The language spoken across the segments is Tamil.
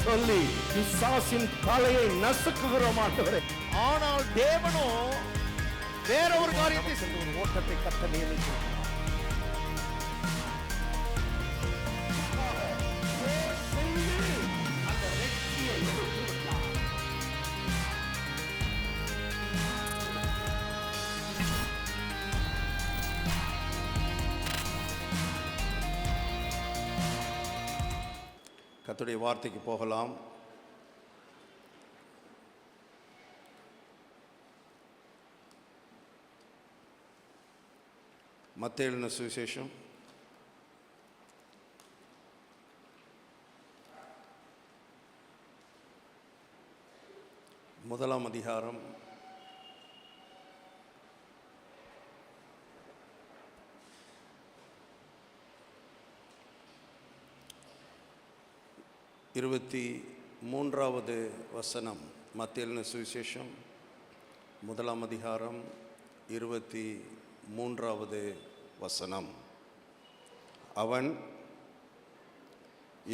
சொல்லி பிசாசின் தலையை நசுக்குகிறோம் ஆண்டவரே. ஆனால் தேவனோ வேற ஒரு காரியத்தை சென்று ஒரு ஓட்டத்தை கத்த நியமிக்கிறார். கர்த்தருடைய வார்த்தைக்கு போகலாம். மத்தேயு எழுதின சுவிசேஷம் 1 அதிகாரம் 23வது வசனம். மத்தேயு எழுதின சுவிசேஷம் 1 அதிகாரம் 23வது வசனம். அவன்,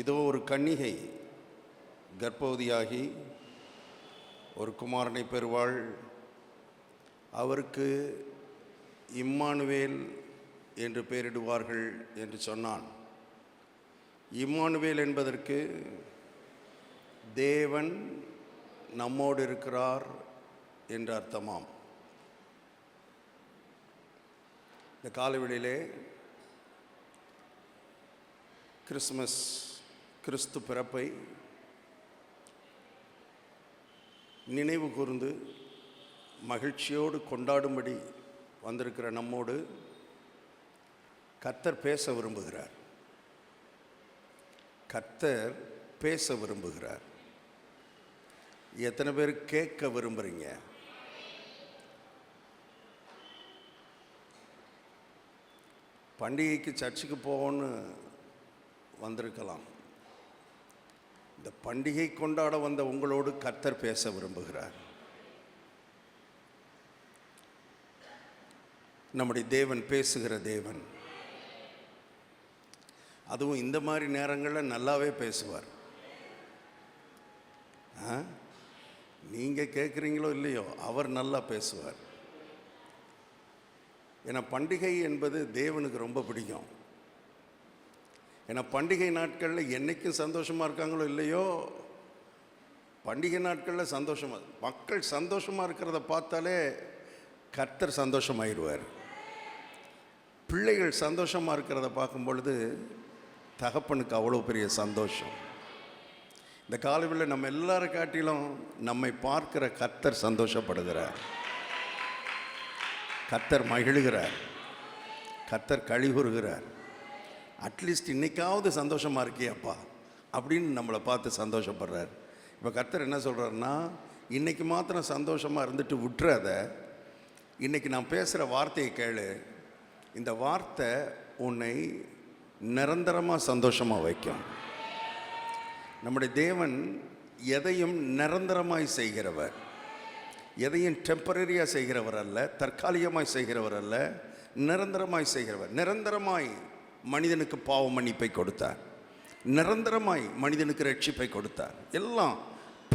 இதோ ஒரு கன்னிகை கர்ப்பவதியாகி ஒரு குமாரனை பெறுவாள், அவருக்கு இம்மானுவேல் என்று பெயரிடுவார்கள் என்று சொன்னான். இம்மானுவேல் என்பதற்கு தேவன் நம்மோடு இருக்கிறார் என்று அர்த்தமாம். இந்த காலவெளியிலே கிறிஸ்துமஸ், கிறிஸ்து பிறப்பை நினைவு கூர்ந்து மகிழ்ச்சியோடு கொண்டாடும்படி வந்திருக்கிற நம்மோடு கர்த்தர் பேச விரும்புகிறார். கர்த்தர் பேச விரும்புகிறார். எத்தனை பேர் கேட்க விரும்புகிறீங்க? பண்டிகைக்கு சர்ச்சுக்கு போவோன்னு வந்திருக்கலாம். இந்த பண்டிகை கொண்டாட வந்த உங்களோடு கர்த்தர் பேச விரும்புகிறார். நம்முடைய தேவன் பேசுகிற தேவன். அதுவும் இந்த மாதிரி நேரங்களில் நல்லாவே பேசுவார். நீங்கள் கேட்குறீங்களோ இல்லையோ, அவர் நல்லா பேசுவார். ஏன்னா பண்டிகை என்பது தேவனுக்கு ரொம்ப பிடிக்கும். ஏன்னா பண்டிகை நாட்களில் என்றைக்கும் சந்தோஷமாக இருக்காங்களோ இல்லையோ, பண்டிகை நாட்களில் சந்தோஷமாக, மக்கள் சந்தோஷமாக இருக்கிறத பார்த்தாலே கர்த்தர் சந்தோஷமாயிடுவார். பிள்ளைகள் சந்தோஷமாக இருக்கிறத பார்க்கும் பொழுது தகப்பனுக்கு அவ்வளோ பெரிய சந்தோஷம். இந்த காலவில் நம்ம எல்லாரும் காட்டிலும் நம்மை பார்க்கிற கர்த்தர் சந்தோஷப்படுகிறார், கர்த்தர் மகிழுகிறார், கர்த்தர் கழிவுறுகிறார். அட்லீஸ்ட் இன்னைக்காவது சந்தோஷமாக இருக்கியாப்பா அப்படின்னு நம்மளை பார்த்து சந்தோஷப்படுறார். இப்போ கர்த்தர் என்ன சொல்கிறாருன்னா, இன்றைக்கி மாத்திரம் சந்தோஷமாக இருந்துட்டு விட்டுறாத, இன்றைக்கி நான் பேசுகிற வார்த்தையை கேளு. இந்த வார்த்தை உன்னை நிரந்தரமாக சந்தோஷமாக வைக்கும். நம்முடைய தேவன் எதையும் நிரந்தரமாய் செய்கிறவர், எதையும் டெம்பரரியாக செய்கிறவர் அல்ல, தற்காலிகமாய் செய்கிறவர் அல்ல, நிரந்தரமாய் செய்கிறவர். நிரந்தரமாய் மனிதனுக்கு பாவ மன்னிப்பை கொடுத்தார், நிரந்தரமாய் மனிதனுக்கு ரட்சிப்பை கொடுத்தார். எல்லாம்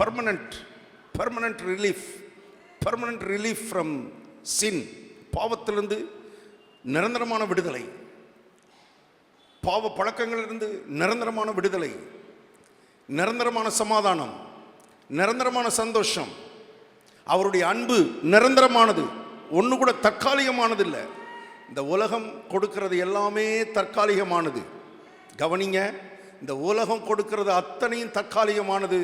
பர்மனன்ட் ரிலீஃப் ஃப்ரம் சின். பாவத்திலிருந்து நிரந்தரமான விடுதலை, பாவ பழக்கங்களிலிருந்து நிரந்தரமான விடுதலை, நிரந்தரமான சமாதானம், நிரந்தரமான சந்தோஷம். அவருடைய அன்பு நிரந்தரமானது, ஒன்று கூட தற்காலிகமானது இல்லை. இந்த உலகம் கொடுக்கிறது எல்லாமே தற்காலிகமானது. கவனிங்க, இந்த உலகம் கொடுக்கிறது அத்தனையும் தற்காலிகமானது.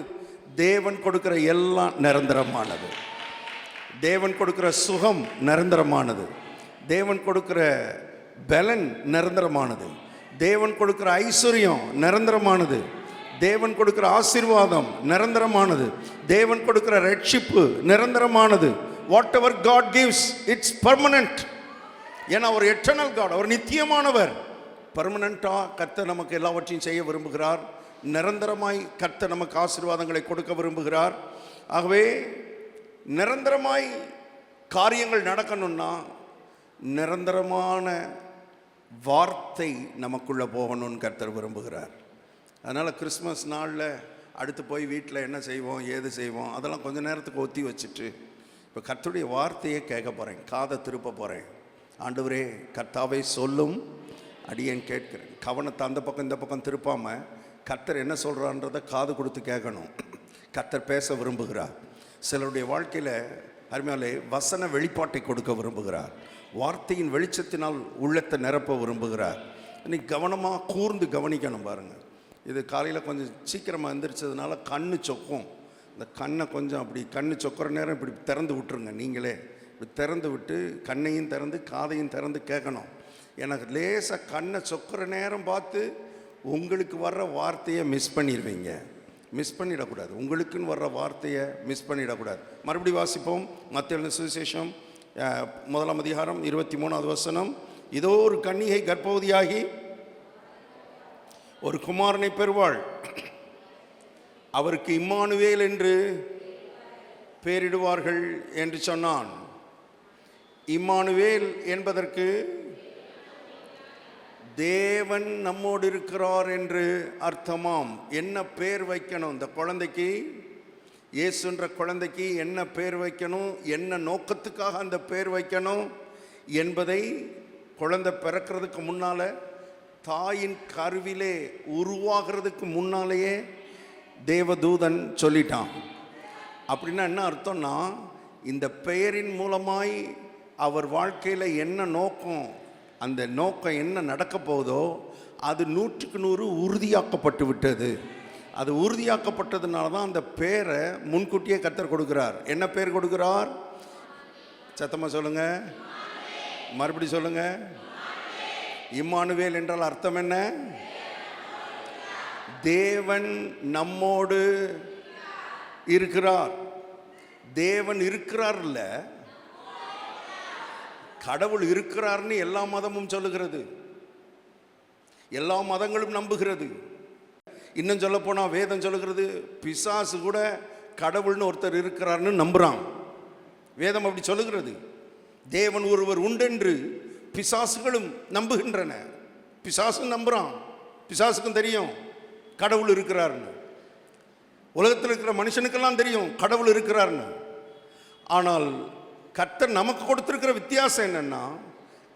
தேவன் கொடுக்கிற எல்லாம் நிரந்தரமானது. தேவன் கொடுக்கிற சுகம் நிரந்தரமானது. தேவன் கொடுக்கிற பலன் நிரந்தரமானது. தேவன் கொடுக்கிற ஐஸ்வர்யம் நிரந்தரமானது. தேவன் கொடுக்கிற ஆசீர்வாதம் நிரந்தரமானது. தேவன் கொடுக்கிற ரட்சிப்பு நிரந்தரமானது. What ever God gives, it's permanent. ஏன்னா அவர் எட்டர்னல் காட், அவர் நித்தியமானவர். பர்மனண்ட்டாக கர்த்தர் நமக்கு எல்லாவற்றையும் செய்ய விரும்புகிறார். நிரந்தரமாய் கர்த்தர் நமக்கு ஆசீர்வாதங்களை கொடுக்க விரும்புகிறார். ஆகவே நிரந்தரமாய் காரியங்கள் நடக்கணும்னா நிரந்தரமான வார்த்தை நமக்குள்ளே போகணும்னு கர்த்தர் விரும்புகிறார். அதனால் கிறிஸ்மஸ் நாளில் அடுத்து போய் வீட்டில் என்ன செய்வோம் ஏது செய்வோம் அதெல்லாம் கொஞ்ச நேரத்துக்கு ஒத்தி வச்சுட்டு இப்போ கர்த்தருடைய வார்த்தையை கேட்க போகிறேன், காதை திருப்ப போகிறேன். ஆண்டவரே கர்த்தாவை சொல்லும் அடியேன் கேட்கிறேன். கவனத்தை அந்த பக்கம் இந்த பக்கம் திருப்பாமல் கர்த்தர் என்ன சொல்கிறான்றதை காது கொடுத்து கேட்கணும். கர்த்தர் பேச விரும்புகிறார். சிலருடைய வாழ்க்கையில் அருமையாலே வசன வெளிப்பாட்டை கொடுக்க விரும்புகிறார். வார்த்தையின் வெளிச்சத்தினால் உள்ளத்தை நிரப்ப விரும்புகிறார். இன்னைக்கு கவனமாக கூர்ந்து கவனிக்கணும். பாருங்கள், இது காலையில் கொஞ்சம் சீக்கிரமாக எந்திரிச்சதுனால கண்ணு சொக்கும். இந்த கண்ணை கொஞ்சம் அப்படி கண்ணு சொக்கிற நேரம் இப்படி திறந்து விட்டுருங்க. நீங்களே இப்படி திறந்து விட்டு கண்ணையும் திறந்து காதையும் திறந்து கேட்கணும். எனக்கு லேசாக கண்ணை சொக்கிற நேரம் பார்த்து உங்களுக்கு வர்ற வார்த்தையை மிஸ் பண்ணிடுவீங்க. மிஸ் பண்ணிடக்கூடாது. உங்களுக்குன்னு வர்ற வார்த்தையை மிஸ் பண்ணிடக்கூடாது. மறுபடியும் வாசிப்போம். மத்தேயு சுவிசேஷம் 1 அதிகாரம் 23வது வசனம். இதோ ஒரு கன்னிகை கர்ப்பவதியாகி ஒரு குமாரனை பெறுவாள், அவருக்கு இம்மானுவேல் என்று பெயரிடுவார்கள் என்று சொன்னான். இம்மானுவேல் என்பதற்கு தேவன் நம்மோடு இருக்கிறார் என்று அர்த்தமாம். என்ன பேர் வைக்கணும் இந்த குழந்தைக்கு? இயேசுன்ற குழந்தைக்கு என்ன பேர் வைக்கணும், என்ன நோக்கத்துக்காக அந்த பேர் வைக்கணும் என்பதை குழந்தை பிறக்கிறதுக்கு முன்னால், தாயின் கருவிலே உருவாகிறதுக்கு முன்னாலேயே தேவதூதன் சொல்லிட்டான். அப்படின்னா என்ன அர்த்தம்னா, இந்த பெயரின் மூலமாய் அவர் வாழ்க்கையில் என்ன நோக்கம், அந்த நோக்கம் என்ன நடக்க போதோ அது 100க்கு 100 உறுதியாக்கப்பட்டு விட்டது. அது உறுதியாக்கப்பட்டதுனால தான் அந்த பேரை முன்கூட்டியே கர்த்தர் கொடுக்கிறார். என்ன பேர் கொடுக்கிறார்? சத்தமாக சொல்லுங்க, மறுபடி சொல்லுங்க. இம்மானுவேல் என்றால் அர்த்தம் என்ன? தேவன் நம்மோடு இருக்கிறார். தேவன் இருக்கிறார் இல்ல, கடவுள் இருக்கிறார்னு எல்லா மதமும் சொல்லுகிறது, எல்லா மதங்களும் நம்புகிறது. இன்னும் சொல்ல போனா வேதம் சொல்லுகிறது, பிசாசு கூட கடவுள்னு ஒருத்தர் இருக்கிறார்னு நம்புறான். வேதம் அப்படி சொல்லுகிறது. தேவன் ஒருவர் உண்டென்று பிசாசுகளும் நம்புகின்றன. பிசாசும் நம்புறான். பிசாசுக்கும் தெரியும் கடவுள் இருக்கிறார்னு. உலகத்தில் இருக்கிற மனுஷனுக்கெல்லாம் தெரியும் கடவுள் இருக்கிறார்னு. ஆனால் கர்த்தர் நமக்கு கொடுத்திருக்கிற வித்தியாசம் என்னன்னா,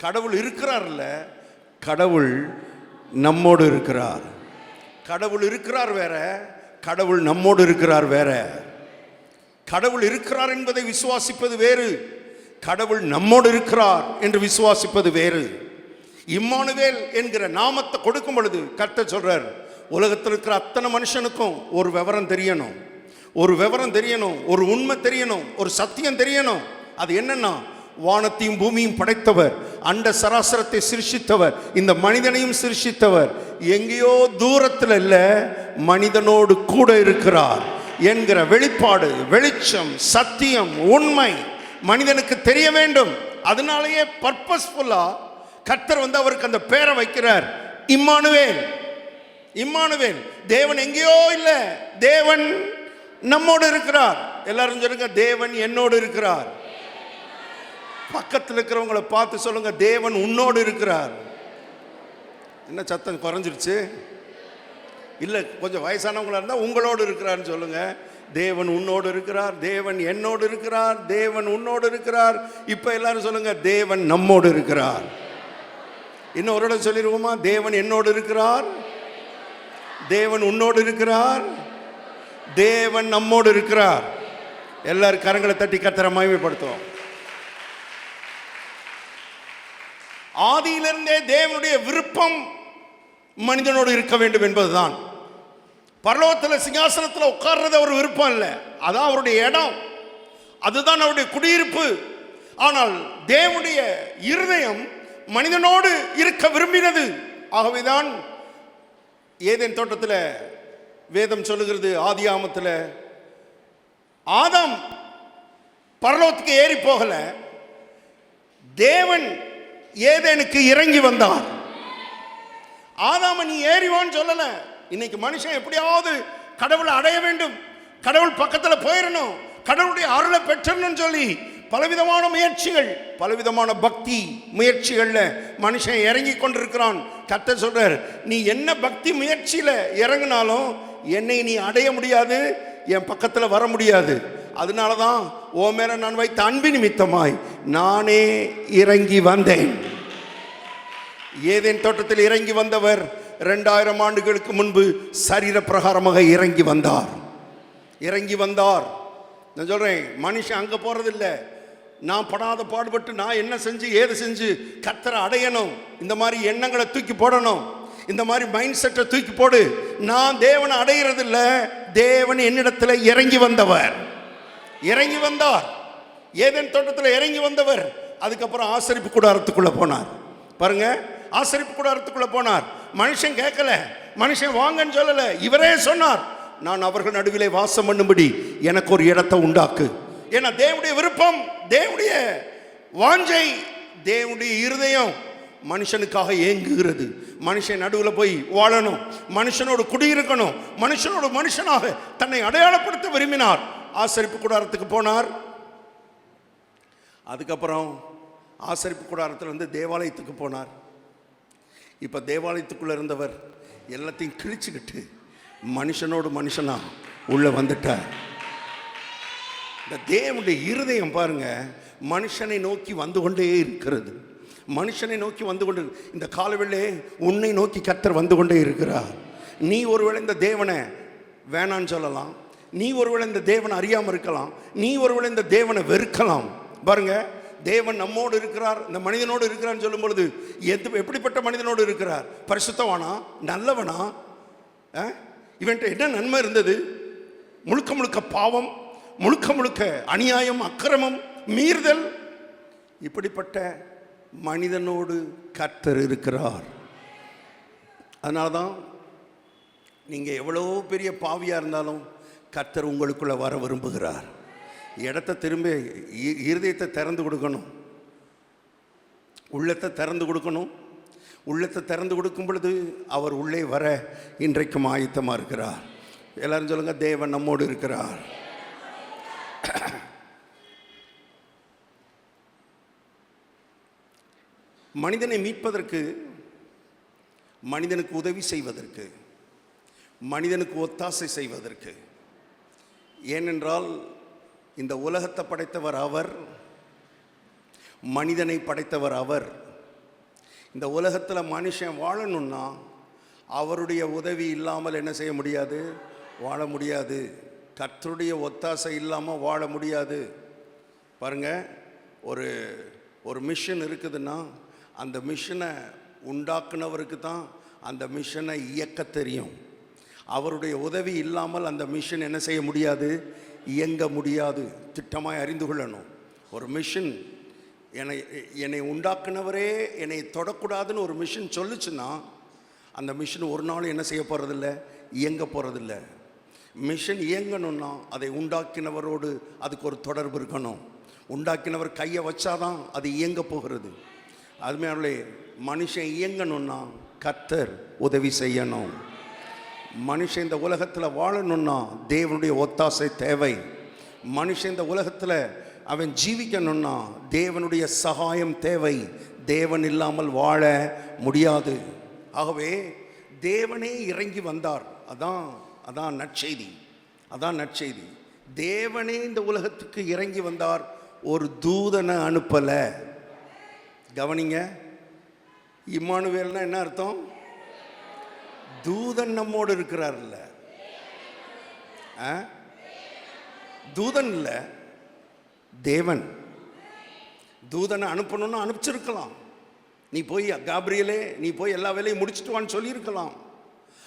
கடவுள் இருக்கிறார்ல, கடவுள் நம்மோடு இருக்கிறார். கடவுள் இருக்கிறார் வேற, கடவுள் நம்மோடு இருக்கிறார் வேற. கடவுள் இருக்கிறார் என்பதை விசுவாசிப்பது வேறு, கடவுள் நம்மோடு இருக்கிறார் என்று விசுவாசிப்பது வேறு. இம்மானுவேல் என்கிற நாமத்தை கொடுக்கும் பொழுது கர்த்தர் சொல்றார், உலகத்தில் இருக்கிற அத்தனை மனுஷனுக்கும் ஒரு விவரம் தெரியணும், ஒரு விவரம் தெரியணும், ஒரு உண்மை தெரியணும், ஒரு சத்தியம் தெரியணும். அது என்னன்னா, வானத்தையும் பூமியும் படைத்தவர், அண்ட சராசரத்தை சிருஷ்டித்தவர், இந்த மனிதனையும் சிருஷ்டித்தவர் எங்கேயோ தூரத்தில் இல்ல, மனிதனோடு கூட இருக்கிறார் என்கிற வெளிப்பாடு, வெளிச்சம், சத்தியம், உண்மை மனிதனுக்கு தெரிய வேண்டும். அதனாலேயே பர்பஸ்ஃபுல்லா கர்த்தர் அவருக்கு அந்த பேரை வைக்கிறார், இம்மானுவேல். இம்மானுவேல், தேவன் எங்கேயோ இல்ல, தேவன் நம்மோடு இருக்கிறார். எல்லாரும் சொல்லுங்க, தேவன் என்னோடு இருக்கிறார். பக்கத்தில் இருக்கிறவங்களை பார்த்து சொல்லுங்க, தேவன் உன்னோடு இருக்கிறார். என்ன சத்தம் குறைஞ்சிருச்சு? இல்லை, கொஞ்சம் வயசானவங்களா இருந்தால் உங்களோடு இருக்கிறார்னு சொல்லுங்க. தேவன் உன்னோடு இருக்கிறார், தேவன் என்னோடு இருக்கிறார், தேவன் உன்னோடு இருக்கிறார். இப்போ எல்லாரும் சொல்லுங்க, தேவன் நம்மோடு இருக்கிறார். இன்னும் ஒரு இடம் சொல்லிடுவோமா? தேவன் என்னோடு இருக்கிறார், தேவன் உன்னோடு இருக்கிறார், தேவன் நம்மோடு இருக்கிறார். எல்லாரும் கரங்களை தட்டி கர்த்தரை மகிமைப்படுத்துவோம். ஆதியிலிருந்தே தேவனுடைய விருப்பம் மனிதனோடு இருக்க வேண்டும் என்பதுதான். பரலோகத்தில் சிங்காசனத்தில் உட்கார்றது ஒரு விருப்பம் இல்லை, அதான் அவருடைய இடம், அதுதான் அவருடைய குடியிருப்பு. ஆனால் தேவனுடைய இருதயம் மனிதனோடு இருக்க விரும்பினது. ஆகவேதான் ஏதேன் தோட்டத்தில் வேதம் சொல்லுகிறது, ஆதியாமத்தில் ஆதாம் பரலோகத்துக்கு ஏறி போகல, தேவன் ஏதேனுக்கு இறங்கி வந்தார். ஆதாம நீ ஏறிவான்னு சொல்லல. இன்னைக்கு மனுஷன் எப்படியாவது கடவுளை அடைய வேண்டும், கடவுள் பக்கத்தில் போயிடணும், கடவுளுடைய அருளை பெற்றணும்னு சொல்லி பலவிதமான முயற்சிகள், பலவிதமான பக்தி முயற்சிகள்ல மனுஷன் இறங்கி கொண்டிருக்கிறான். கர்த்தர் சொல்றார், நீ என்ன பக்தி முயற்சியில இறங்கினாலும் என்னை நீ அடைய முடியாது, என் பக்கத்தில் வர முடியாது. அதனால தான் ஓ மேல நான் வைத்த அன்பு நிமித்தமாய் நானே இறங்கி வந்தேன். ஏதேன் தோட்டத்தில் இறங்கி வந்தவர் 2000 ஆண்டுகளுக்கு முன்பு சரீர பிரகாரமாக இறங்கி வந்தார். நான் சொல்றேன், மனுஷன் அங்க போறதில்லை. நான் படாத பாடுபட்டு நான் என்ன செஞ்சு ஏது செஞ்சு கர்த்தரை அடையணும், இந்த மாதிரி எண்ணங்களை தூக்கி போடணும், இந்த மாதிரி மைண்ட் செட்டை தூக்கி போடு. நான் தேவனை அடையிறது இல்ல, தேவன் என்னிடத்துல இறங்கி வந்தார். ஏதேன் தோட்டத்தில் இறங்கி வந்தவர். அதுக்கப்புறம் ஆசரிப்பு கூடாரத்துக்குள்ள போனார். பாருங்க, ஆசரிப்பு கூடாரத்துக்குள்ள போனார். மனுஷன் கேட்கல, மனுஷன் வாங்கன்னு சொல்லல, இவரே சொன்னார், நான் அவர்கள் நடுவிலே வாசம் பண்ணும்படி எனக்கு ஒரு இடத்தை உண்டாக்கு. ஏன்னா தேவனுடைய விருப்பம், தேவனுடைய வாஞ்சை, தேவனுடைய இருதயம் மனுஷனுக்காக ஏங்குகிறது. மனுஷன் நடுவில் போய் வாழணும், மனுஷனோடு குடியிருக்கணும், மனுஷனோடு மனுஷனாக தன்னை அடையாளப்படுத்த விரும்பினார். ஆசரிப்பு கூடாரத்துக்கு போனார். அதுக்கப்புறம் ஆசரிப்பு கூடாரத்தில் வந்து தேவாலயத்துக்கு போனார். இப்போ தேவாலயத்துக்குள்ளே இருந்தவர் எல்லாத்தையும் கிழிச்சுக்கிட்டு மனுஷனோடு மனுஷனா உள்ள வந்துட்டார். இந்த தேவனுடைய இருதயம் பாருங்க, மனுஷனை நோக்கி வந்து கொண்டே இருக்கிறது. மனுஷனை நோக்கி வந்து கொண்டு, இந்த காலவெளியே உன்னை நோக்கி கர்த்தர் வந்து கொண்டே இருக்கிறார். நீ ஒருவேளை இந்த தேவனை வேணான்னு சொல்லலாம், நீ ஒருவேளை இந்த தேவனை அறியாமல் இருக்கலாம், நீ ஒருவேளை இந்த தேவனை வெறுக்கலாம். பாருங்க, தேவன் நம்மோடு இருக்கிறார், இந்த மனிதனோடு இருக்கிறான்னு சொல்லும் பொழுது எப்படிப்பட்ட மனிதனோடு இருக்கிறார்? பரிசுத்தவானா, நல்லவனா? இவன்ட்ட என்ன நன்மை இருந்தது? முழுக்க முழுக்க பாவம், முழுக்க முழுக்க அநியாயம், அக்கிரமம், மீறுதல். இப்படிப்பட்ட மனிதனோடு கர்த்தர் இருக்கிறார். அதனால்தான் நீங்க எவ்வளோ பெரிய பாவியா இருந்தாலும் கர்த்தர் உங்களுக்குள்ள வர விரும்புகிறார். இடத்தை திரும்ப இருதயத்தை திறந்து கொடுக்கணும், உள்ளத்தை திறந்து கொடுக்கணும். உள்ளத்தை திறந்து கொடுக்கும் பொழுது அவர் உள்ளே வர இன்றைக்கும் ஆயத்தமாக இருக்கிறார். எல்லாரும் சொல்லுங்க, தேவன் நம்மோடு இருக்கிறார். மனிதனை மீட்பதற்கு, மனிதனுக்கு உதவி செய்வதற்கு, மனிதனுக்கு ஒத்தாசை செய்வதற்கு, ஏனென்றால் இந்த உலகத்தை படைத்தவர் அவர், மனிதனை படைத்தவர் அவர். இந்த உலகத்தில் மனுஷன் வாழணும்னா அவருடைய உதவி இல்லாமல் என்ன செய்ய முடியாது? வாழ முடியாது. கர்த்தருடைய ஒத்தாசை இல்லாமல் வாழ முடியாது. பாருங்க, ஒரு மிஷன் இருக்குதுன்னா அந்த மிஷனை உண்டாக்குனவருக்கு தான் அந்த மிஷனை இயக்க தெரியும். அவருடைய உதவி இல்லாமல் அந்த மிஷன் என்ன செய்ய முடியாது? இயங்க முடியாது. திட்டமாய் அறிந்து கொள்ளணும். ஒரு மிஷன் என்னை உண்டாக்குனவரே என்னை தொடக்கூடாதுன்னு ஒரு மிஷன் சொல்லுச்சுன்னா அந்த மிஷன் ஒரு நாள் என்ன செய்ய போகிறதில்ல? இயங்க போகிறதில்ல. மிஷன் இயங்கணும்னா அதை உண்டாக்கினவரோடு அதுக்கு ஒரு தொடர்பு இருக்கணும். உண்டாக்கினவர் கையை வச்சாதான் அது இயங்க போகிறது. அதுமாதிரி மனுஷன் இயங்கணும்னா கர்த்தர் உதவி செய்யணும். மனுஷன் இந்த உலகத்தில் வாழணும்னா தேவனுடைய ஒத்தாசை தேவை. மனுஷன் இந்த உலகத்தில் அவன் ஜீவிக்கணும்னா தேவனுடைய சகாயம் தேவை. தேவன் இல்லாமல் வாழ முடியாது. ஆகவே தேவனே இறங்கி வந்தார். அதான் நற்செய்தி. தேவனே இந்த உலகத்துக்கு இறங்கி வந்தார். ஒரு தூதனை அனுப்பல. கவனிங்க, இம்மானுவேல்னா என்ன அர்த்தம்? தூதன் நம்மோடு இருக்கிறார்ல. தூதன் இல்ல, தேவன். தூதனை அனுப்பணும்னு அனுப்பிச்சிருக்கலாம். நீ போய் காபிரியலே, நீ போய் எல்லா வேலையும் முடிச்சுட்டு வான்னு சொல்லியிருக்கலாம்.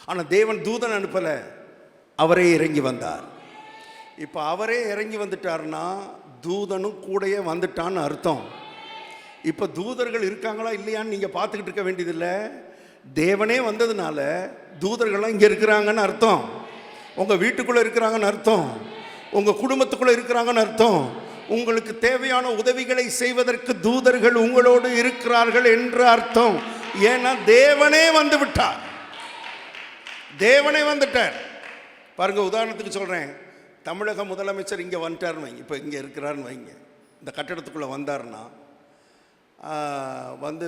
ஆனால் தேவன் தூதன் அனுப்பலை, அவரே இறங்கி வந்தார். இப்போ அவரே இறங்கி வந்துட்டார்னா தூதனும் கூடயே வந்துட்டான்னு அர்த்தம். இப்போ தூதர்கள் இருக்காங்களா இல்லையான்னு நீங்கள் பார்த்துக்கிட்டு இருக்க வேண்டியதில்லை. தேவனே வந்ததுனால தூதர்கள்லாம் இங்கே இருக்கிறாங்கன்னு அர்த்தம். உங்கள் வீட்டுக்குள்ளே இருக்கிறாங்கன்னு அர்த்தம். உங்கள் குடும்பத்துக்குள்ளே இருக்கிறாங்கன்னு அர்த்தம். உங்களுக்கு தேவையான உதவிகளை செய்வதற்கு தூதர்கள் உங்களோடு இருக்கிறார்கள் என்று அர்த்தம். ஏன்னா தேவனே வந்து விட்டார். தேவனே வந்துட்டார். பாருங்க, உதாரணத்துக்கு சொல்கிறேன். தமிழக முதலமைச்சர் இங்கே வந்துட்டார்னு வைங்க, இப்போ இங்கே இருக்கிறாருன்னு வைங்க, இந்த கட்டடத்துக்குள்ளே வந்தார்னா வந்து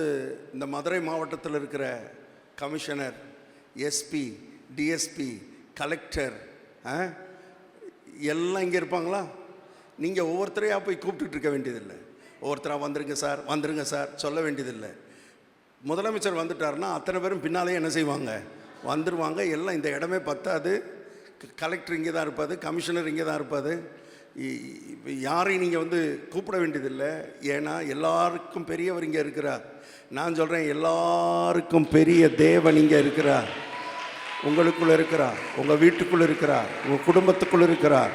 இந்த மதுரை மாவட்டத்தில் இருக்கிற கமிஷனர், எஸ்பி, டிஎஸ்பி, கலெக்டர் எல்லாம் இங்கே இருப்பாங்களா? நீங்கள் ஒவ்வொருத்தரையாக போய் கூப்பிட்டுட்டு இருக்க வேண்டியதில்லை. ஒவ்வொருத்தராக வந்துருங்க சார் சொல்ல வேண்டியதில்லை. முதலமைச்சர் வந்துட்டார்னா அத்தனை பேரும் பின்னாலே என்ன செய்வாங்க? வந்துடுவாங்க. எல்லாம் இந்த இடமே பத்தாது. கலெக்டர் இங்கே தான் இருப்பாது, கமிஷனர் இங்கே தான் இருப்பாது. யாரையும் நீங்கள் கூப்பிட வேண்டியதில்லை. ஏன்னா எல்லாருக்கும் பெரியவர் இங்கே இருக்கிறார். நான் சொல்கிறேன், எல்லாருக்கும் பெரிய தேவன் இங்கே இருக்கிறார். உங்களுக்குள்ளே இருக்கிறார், உங்கள் வீட்டுக்குள்ளே இருக்கிறார், உங்கள் குடும்பத்துக்குள்ளே இருக்கிறார்,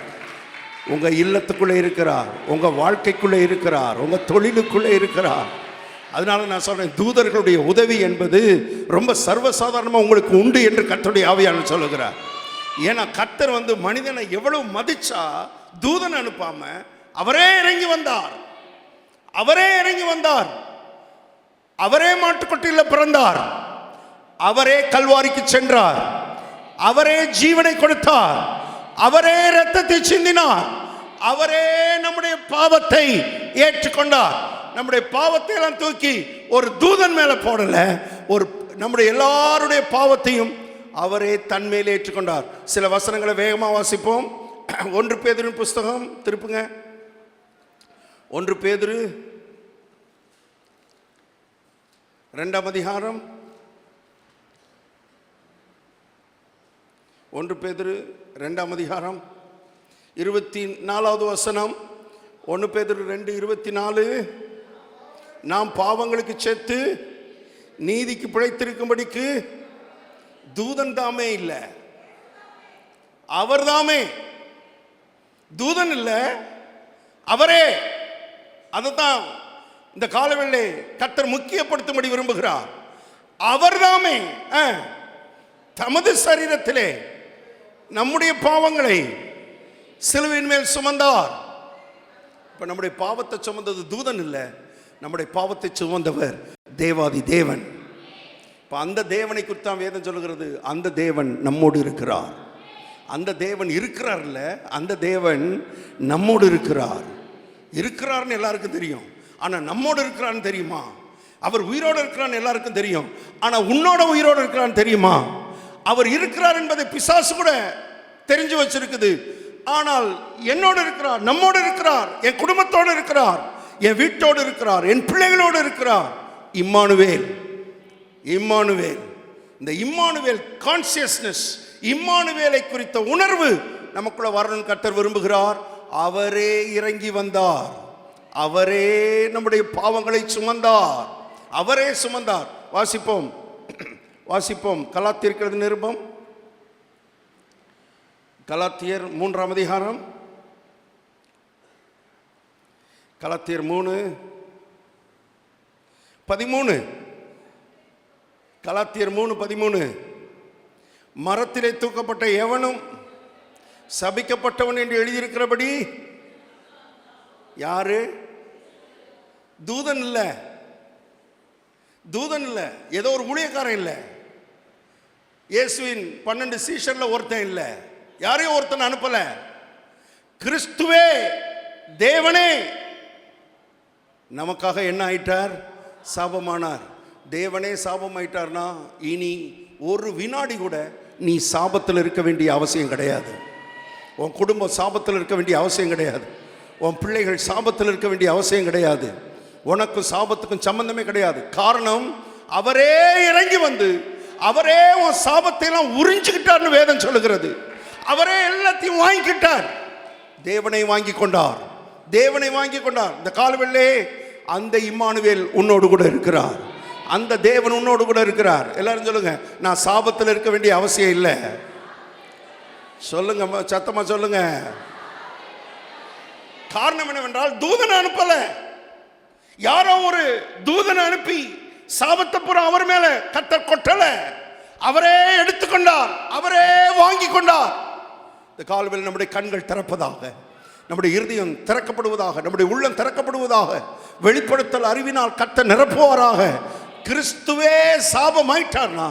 உங்கள் இல்லத்துக்குள்ளே இருக்கிறார், உங்கள் வாழ்க்கைக்குள்ளே இருக்கிறார், உங்கள் தொழிலுக்குள்ளே இருக்கிறார். அதனால நான் சொல்கிறேன், தூதர்களுடைய உதவி என்பது ரொம்ப சர்வசாதாரணமாக உங்களுக்கு உண்டு என்று கர்த்தருடைய ஆவியானவர் சொல்லுகிறார். ஏன்னா கர்த்தர் மனிதனை எவ்வளவு மதிச்சா தூதன் அனுப்பாம அவரே இறங்கி வந்தார். அவரே இறங்கி வந்தார். அவரே மாட்டுக்கொட்டியில் பிறந்தார். அவரே கல்வாரிக்கு சென்றார். அவரே ஜீவனை கொடுத்தார். அவரே இரத்தத்தை சிந்தினார். அவரே நம்முடைய பாவத்தை ஏற்றுக்கொண்டார். நம்முடைய பாவத்தை எல்லாம் தூக்கி ஒரு தூதன் மேல போடல, ஒரு நம்முடைய எல்லாருடைய பாவத்தையும் அவரே தன் மேலே ஏற்றுக்கொண்டார். சில வசனங்களை வேகமாக வாசிப்போம். 1 பேதுரு புஸ்தகம் திருப்புங்க. 1 பேதுரு 2ஆம் அதிகாரம் 1 பேதுரு 2ஆம் அதிகாரம் 24வது வசனம். 1 பேதுரு 2:24. நாம் பாவங்களுக்கு செத்து நீதிக்கு பிழைத்திருக்கும்படிக்கு தூதன் தாமே இல்லை, அவர் தாமே. தூதன் இல்லை, அவரே. அதுதான் இந்த காலவெளியிலே கர்த்தர் முக்கியப்படுத்தும்படி விரும்புகிறார். அவர் தாமே தமது சரீரத்திலே நம்முடைய பாவங்களை சிலுவையின் மேல் சுமந்தார். இப்ப நம்முடைய பாவத்தை சுமந்தது தூதன் இல்லை, நம்முடைய பாவத்தை சுமந்தவர் தேவாதி தேவன். இப்போ அந்த தேவனை குறித்து தான் வேதம் சொல்லுகிறது. அந்த தேவன் நம்மோடு இருக்கிறார். அந்த தேவன் இருக்கிறார்ல, அந்த தேவன் நம்மோடு இருக்கிறார். இருக்கிறார்னு எல்லாருக்கும் தெரியும், ஆனால் நம்மோடு இருக்கிறான்னு தெரியுமா? அவர் உயிரோடு இருக்கிறான்னு எல்லாருக்கும் தெரியும், ஆனால் உன்னோட உயிரோடு இருக்கிறான்னு தெரியுமா? அவர் இருக்கிறார் என்பதை பிசாசு கூட தெரிஞ்சு வச்சிருக்குது. ஆனால் என்னோடு இருக்கிறார், நம்மோடு இருக்கிறார், என் குடும்பத்தோடு இருக்கிறார், என் வீட்டோடு இருக்கிறார், என் பிள்ளைகளோடு இருக்கிறார். Immanuel, Immanuel. இந்த இம்மானுவேல் கான்சியஸ்னஸ், இம்மானுவேலை குறித்த உணர்வு நமக்குள்ள வரணும் கர்த்தர் விரும்புகிறார். அவரே இறங்கி வந்தார். அவரே நம்முடைய பாவங்களை சுமந்தார். அவரே சுமந்தார். வாசிப்போம், வாசிப்போம். கலாத்தியர் நிருபம், கலாத்தியர் 3ஆம் அதிகாரம், கலாத்தியர் 3:13. கலாத்தியர் 3:13. மரத்திலே தூக்கப்பட்ட எவனும் சபிக்கப்பட்டவன் என்று எழுதியிருக்கிறபடி. யாரு? தூதன் இல்ல, தூதன் இல்ல, ஏதோ ஒரு ஊழியக்காரன் இல்ல, இயேசுவின் 12 சீஷர்ல ஒருத்தன் இல்ல, யாரையும் ஒருத்தன் அனுப்பல. கிறிஸ்துவே, தேவனே நமக்காக என்ன ஆயிட்டார்? சாபமானார். தேவனே சாபம் ஆயிட்டார்னா இனி ஒரு வினாடி கூட நீ சாபத்தில் இருக்க வேண்டிய அவசியம் கிடையாது. உன் குடும்பம் சாபத்தில் இருக்க வேண்டிய அவசியம் கிடையாது. உன் பிள்ளைகள் சாபத்தில் இருக்க வேண்டிய அவசியம் கிடையாது. உனக்கும் சாபத்துக்கும் சம்பந்தமே கிடையாது. காரணம், அவரே இறங்கி வந்து அவரே உன் சாபத்தை எல்லாம் உறிஞ்சுக்கிட்டார்னு வேதம் சொல்லுகிறது. அவரே எல்லாத்தையும் வாங்கிக்கிட்டார். தேவனை வாங்கி கொண்டார். தேவனை வாங்கி கொண்டார். இந்த காலவெளியிலே அந்த இம்மானுவேல் உன்னோடு கூட இருக்கிறார். அந்த தேவன் உன்னோடு கூட இருக்கிறார். எல்லாரும் சொல்லுங்க, நான் சாபத்தில் இருக்க வேண்டிய அவசியம் இல்லை. சொல்லுங்க, சத்தமா சொல்லுங்க. காரணம் என்னவென்றால், தூதனை அனுப்பல, யாரோ ஒரு தூதனை அனுப்பி சாபத்தை பூரா அவர் மேல கர்த்தர் கொட்டல. அவரே எடுத்துக்கொண்டார், அவரே வாங்கி கொண்டார். இந்த காலவெளியில் நம்முடைய கண்கள் திறப்பதாக, நம்முடைய இருதயம் திறக்கப்படுவதாக, நம்முடைய உள்ளம் திறக்கப்படுவதாக, வெளிப்படுத்தல் அறிவினால் கர்த்தர் நிரப்புவாராக. கிறிஸ்துவே சாபமாயிட்டார்னா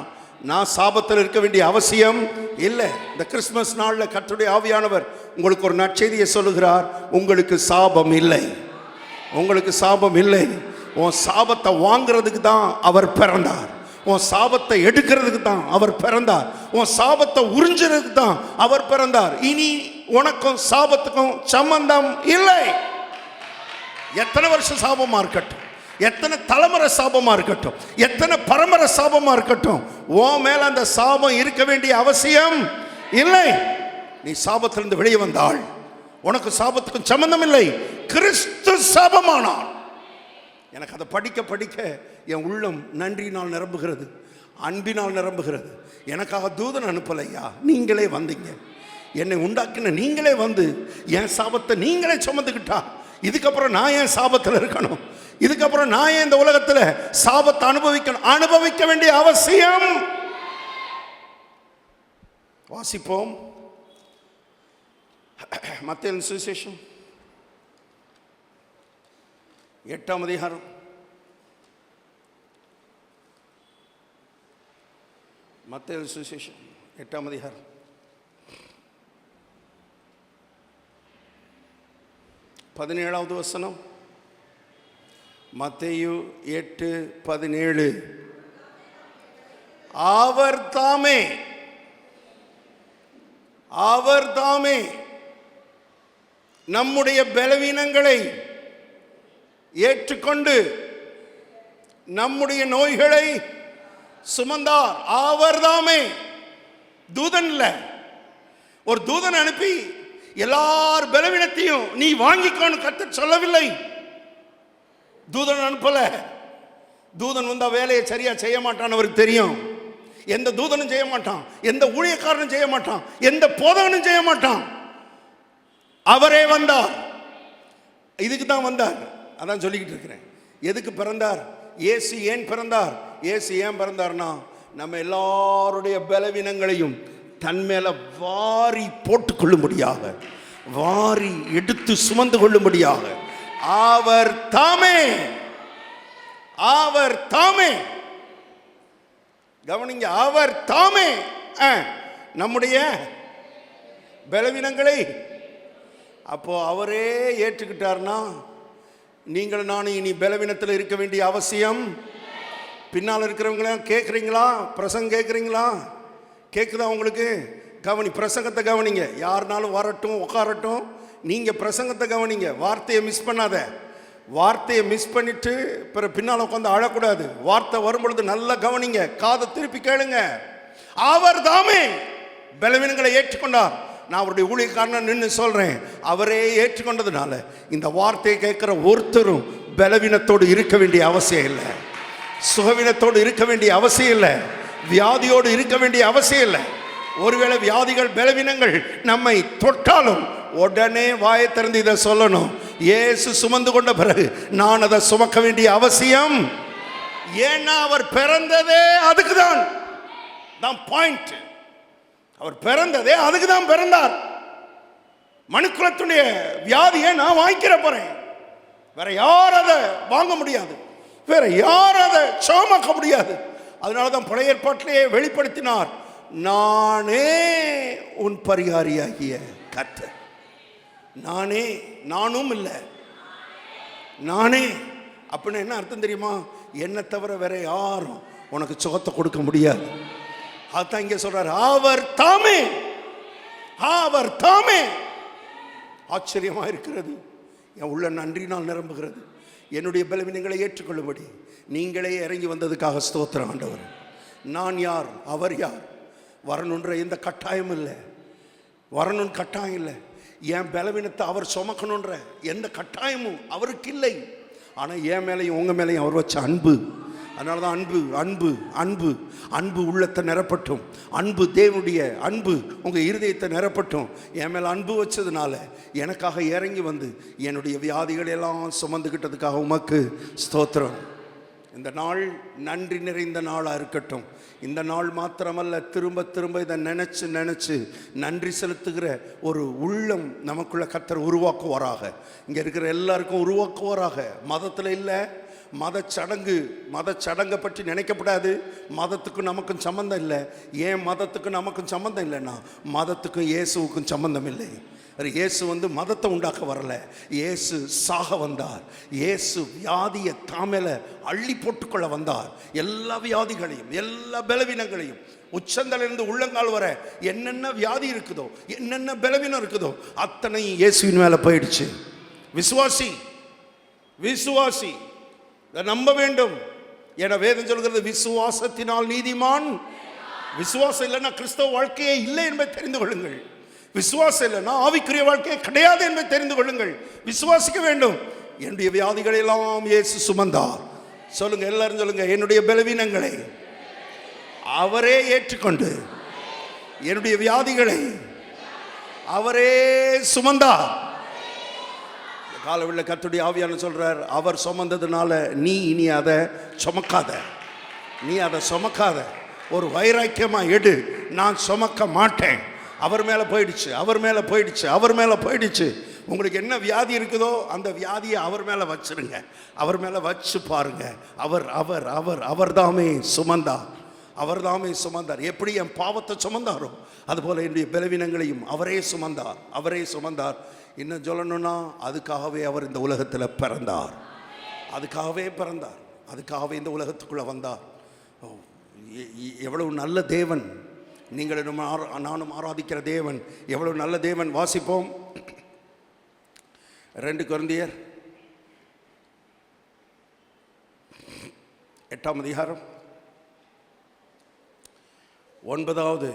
நான் சாபத்தில் இருக்க வேண்டிய அவசியம் இல்லை. இந்த கிறிஸ்துமஸ் நாளில் கர்த்தருடைய ஆவியானவர் உங்களுக்கு ஒரு நற்செய்தியை சொல்லுகிறார். உங்களுக்கு சாபம் இல்லை, உங்களுக்கு சாபம் இல்லை. உன் சாபத்தை வாங்கிறதுக்கு தான் அவர் பிறந்தார். உன் சாபத்தை எடுக்கிறதுக்கு தான் அவர் பிறந்தார். உன் சாபத்தை உறிஞ்சுறதுக்கு தான் அவர் பிறந்தார். இனி உனக்கும் சாபத்துக்கும் சம்பந்தம் இல்லை. எத்தனை வருஷம் சாபமா இருக்கட்டும், எத்தனை தலைமுறை சாபமா இருக்கட்டும், எத்தனை பரம்பரை சாபமா இருக்கட்டும், உன் மேல அந்த சாபம் இருக்க வேண்டிய அவசியம் இல்லை. நீ சாபத்திலிருந்து வெளியே வந்தாள். உனக்கு சாபத்துக்கும் சம்பந்தம் இல்லை. கிறிஸ்து சாபமானார். எனக்கு அதை படிக்க படிக்க என் உள்ளம் நன்றினால் நிரம்புகிறது, அன்பினால் நிரம்புகிறது. எனக்காக தூதன் அனுப்பலையா, நீங்களே வந்தீங்க. என்னை உண்டாக்கின நீங்களே வந்து என் சாபத்தை நீங்களே சுமந்துக்கிட்டா இதுக்கப்புறம் நான் ஏன் சாபத்தில் இருக்கணும்? இதுக்கப்புறம் நான் ஏன் இந்த உலகத்தில் சாபத்தை அனுபவிக்க வேண்டிய அவசியம்? வாசிப்போம். மத்தேயு சுவிசேஷம் 8ஆம் அதிகாரம். மத்தேயு சுவிசேஷம் 8ஆம் அதிகாரம் 17வது வசனம். மத்தேயு 8:17. அவர் தாமே நம்முடைய பலவீனங்களை ஏற்றுக்கொண்டு நம்முடைய நோய்களை சுமந்தார். அவர் தாமே, தூதன் இல்ல. ஒரு தூதன் அனுப்பி எல்லார் பலவீனத்தையும் நீ வாங்கிக்கொண்டு கர்த்தர் சொல்லவில்லை. தூதன் அனுப்பல. தூதன் வந்தா வேலையை சரியா செய்ய மாட்டான், அவருக்கு தெரியும். எந்த தூதனும் செய்ய மாட்டான், எந்த ஊழியக்காரனும் செய்ய மாட்டான், எந்த போதகனும் செய்ய மாட்டான். அவரே வந்தார். இதுக்கு தான் வந்தார். அதான் சொல்லிக்கிட்டு இருக்கிறேன். எதுக்கு பிறந்தார்? இயேசு ஏன் பிறந்தார்? இயேசு ஏன் பிறந்தார்னா நம்ம எல்லாருடைய பலவீனங்களையும் தன் மேல வாரி போட்டுக்கொள்ளும்படியாக, வாரி எடுத்து சுமந்து கொள்ளும்படியாக அவர் தாமே கவனிங்க, அவர் தாமே நம்முடைய பலவீனங்களை அப்போ அவரே ஏற்றுக்கிட்டார்னா நீங்கள் நானும் இனி பலவீனத்தில் இருக்க வேண்டிய அவசியம். பின்னால் இருக்கிறவங்கள கேட்குறீங்களா? பிரசங்கம் கேட்குறீங்களா? கேட்குதா உங்களுக்கு? பிரசங்கத்தை கவனிங்க. யாருனாலும் வரட்டும், உட்காரட்டும், நீங்கள் பிரசங்கத்தை கவனிங்க. வார்த்தையை மிஸ் பண்ணாத. வார்த்தையை மிஸ் பண்ணிட்டு பின்னால் உட்காந்து அழக்கூடாது. வார்த்தை வரும்பொழுது நல்லா கவனிங்க, காதை திருப்பி கேளுங்க. அவர் தாமே பலவீனங்களை ஏற்றுக்கொண்டார். நான் அவருடைய ஊழியக்காரன் நின்று சொல்றேன், அவரே ஏற்றுக்கொண்டதுனால இந்த வார்த்தையை கேட்கிற ஒருத்தரும் பலவீனத்தோடு இருக்க வேண்டிய அவசியம் இல்லை, சுகவீனத்தோடு இருக்க வேண்டிய அவசியம் இல்லை, வியாதியோடு இருக்க வேண்டிய அவசியம் இல்லை. ஒருவேளை வியாதிகள் பலவீனங்கள் நம்மை தொட்டாலும் உடனே வாயை திறந்து இதை சொல்லணும், இயேசு சுமந்து கொண்ட பிறகு நான் அதை சுமக்க வேண்டிய அவசியம். ஏன்னா அவர் பிறந்ததே அதுக்கு தான் பாயிண்ட். அவர் பிறந்ததே அதுக்கு தான் பிறந்தார். மனுக்குலத்துடைய வியாதியை நான் வாங்கிக்கிற போறேன். வேற யார் அதை வாங்க முடியாது, வேற யார் அதை சுமக்க முடியாது. அதனாலதான் பழைய ஏற்பாட்டிலேயே வெளிப்படுத்தினார், நானே உன் பரிகாரியாகிய கர்த்தர். நானே, நானும் இல்லை, நானே. அப்படின்னு என்ன அர்த்தம் தெரியுமா? என்னை தவிர வேற யாரும் உனக்கு சுகத்தை கொடுக்க முடியாது. அதான் இங்க சொல்றாரு, அவர் தாமே, அவர் தாமே. ஆச்சரியமா இருக்கிறது. என் உள்ள நன்றினால் நிரம்புகிறது. என்னுடைய பலவீனங்களை ஏற்றுக்கொள்ளும்படி நீங்களே இறங்கி வந்ததுக்காக ஸ்தோத்திரம் ஆண்டவர். நான் யார், அவர் யார்? வரணுன்ற எந்த கட்டாயம் இல்லை, வரணும்னு கட்டாயம் இல்லை. என் பலவீனத்தை அவர் சுமக்கணுன்ற எந்த கட்டாயமும் அவருக்கு இல்லை. ஆனால் என் மேலையும் உங்கள் மேலையும் அவர் வச்ச அன்பு. அதனால தான் அன்பு அன்பு அன்பு அன்பு உள்ளத்தை நிரப்பட்டும். அன்பு தேவனுடைய அன்பு உங்கள் இருதயத்தை நிரப்பட்டும். என் மேலே அன்பு வச்சதுனால எனக்காக இறங்கி வந்து என்னுடைய வியாதிகள் எல்லாம் சுமந்துக்கிட்டதுக்காக உமக்கு ஸ்தோத்திரம். இந்த நாள் நன்றி நிறைந்த நாளாக இருக்கட்டும். இந்த நாள் மாத்திரமல்ல, திரும்ப திரும்ப இதை நினச்சி நன்றி செலுத்துகிற ஒரு உள்ளம் நமக்குள்ள கர்த்தர் உருவாக்குவாராக. இங்கே இருக்கிற எல்லாருக்கும் உருவாக்குவாராக. மதத்தில் இல்லை, மதச்சடங்கை பற்றி நினைக்கப்படாது. மதத்துக்கும் நமக்கும் சம்பந்தம் இல்லை. ஏன் மதத்துக்கும் நமக்கும் சம்பந்தம் இல்லைன்னா மதத்துக்கும் இயேசுவுக்கும் சம்பந்தம் இல்லை. இயேசு வந்து மதத்தை உண்டாக்க வரல, இயேசு சாக வந்தார். இயேசு வியாதியை தாமேல அள்ளி போட்டுக்கொள்ள வந்தார். எல்லா வியாதிகளையும் எல்லா பலவீனங்களையும் உச்சந்தலிருந்து உள்ளங்கால் வர என்னென்ன வியாதி இருக்குதோ என்னென்ன பலவீனம் இருக்குதோ அத்தனை இயேசுவின் மேல போயிடுச்சு. விசுவாசி விசுவாசி இதை நம்ப வேண்டும். என வேதம் சொல்கிறது, விசுவாசத்தினால் நீதிமான். விசுவாசம் இல்லைன்னா கிறிஸ்தவ வாழ்க்கையே இல்லை என்பதை தெரிந்து கொள்ளுங்கள். விசுவாசம் இல்லைன்னா ஆவிக்குரிய வாழ்க்கையே கிடையாது என்பதை தெரிந்து கொள்ளுங்கள். விசுவாசிக்க வேண்டும். என்னுடைய வியாதிகளை எல்லாம் இயேசு சுமந்தார். சொல்லுங்க, எல்லாரும் சொல்லுங்க, என்னுடைய பலவீனங்களை அவரே ஏற்றுக்கொண்டு என்னுடைய வியாதிகளை அவரே சுமந்தார். காலவெளியில் கர்த்தருடைய ஆவியானவர் சொல்றார், அவர் சுமந்ததுனால நீ இனி அதை சுமக்காத, நீ அதை சுமக்காத. ஒரு வைராக்கியமா எடு, நான் சுமக்க மாட்டேன். அவர் மேல போயிடுச்சு, அவர் மேல போயிடுச்சு, அவர் மேல போயிடுச்சு. உங்களுக்கு என்ன வியாதி இருக்குதோ அந்த வியாதியை அவர் மேல வச்சிருங்க, அவர் மேல வச்சு பாருங்க. அவர் அவர் அவர் அவர்தாமே சுமந்தார், அவர்தாமே சுமந்தார். எப்படி என் பாவத்தை சுமந்தாரோ அதுபோல என்னுடைய பலவீனங்களையும் அவரே சுமந்தார், அவரே சுமந்தார். இன்னும் சொல்லணும்னா அதுக்காகவே அவர் இந்த உலகத்தில் பிறந்தார், அதுக்காகவே பிறந்தார், அதுக்காகவே இந்த உலகத்துக்குள்ள வந்தார். எவ்வளவு நல்ல தேவன்! நீங்களும் நானும் ஆராதிக்கிற தேவன் எவ்வளவு நல்ல தேவன். வாசிப்போம் 2 கொரிந்தியர் 8ஆம் அதிகாரம் 9வது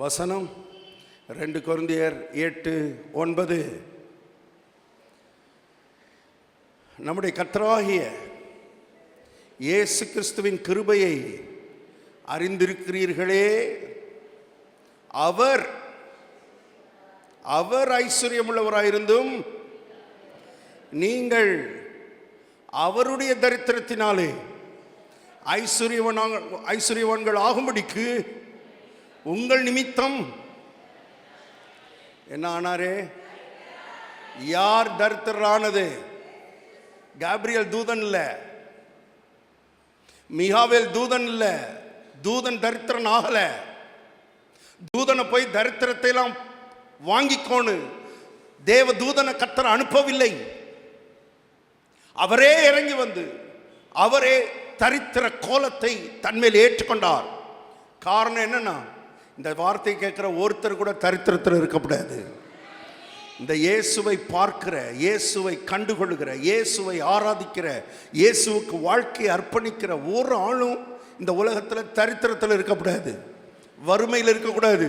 வசனம். 2 கொரிந்தியர் 8:9. நம்முடைய கர்த்தராகிய இயேசு கிறிஸ்துவின் கிருபையை அறிந்திருக்கிறீர்களே, அவர் அவர் ஐஸ்வர்யமுள்ளவராயிருந்தும் நீங்கள் அவருடைய தரித்திரத்தினாலே ஐஸ்வர்யவான்கள் ஆகும்படிக்கு உங்கள் நிமித்தம் என்ன ஆனாரே? யார் தரித்திரரானது? காபிரியல் தூதன் இல்ல, மிகாவேல் தூதன் இல்ல, தூதன் தரித்திரன் ஆகல. தூதனை போய் தரித்திரத்தை எல்லாம் வாங்கிக்கோன்னு தேவ தூதனை கர்த்தர் அனுப்பவில்லை. அவரே இறங்கி வந்து அவரே தரித்திர கோலத்தை தன்மேல் ஏற்றுக்கொண்டார். காரணம் என்னன்னா, இந்த வார்த்தை கேட்கிற ஒருத்தர் கூட தரித்திரத்தில் இருக்கக்கூடாது. இந்த இயேசுவை பார்க்கிற, இயேசுவை கண்டுகொள்ளுகிற, இயேசுவை ஆராதிக்கிற, இயேசுவுக்கு வாழ்க்கையை அர்ப்பணிக்கிற ஒரு ஆளும் இந்த உலகத்தில் தரித்திரத்தில் இருக்கக்கூடாது, வறுமையில் இருக்கக்கூடாது,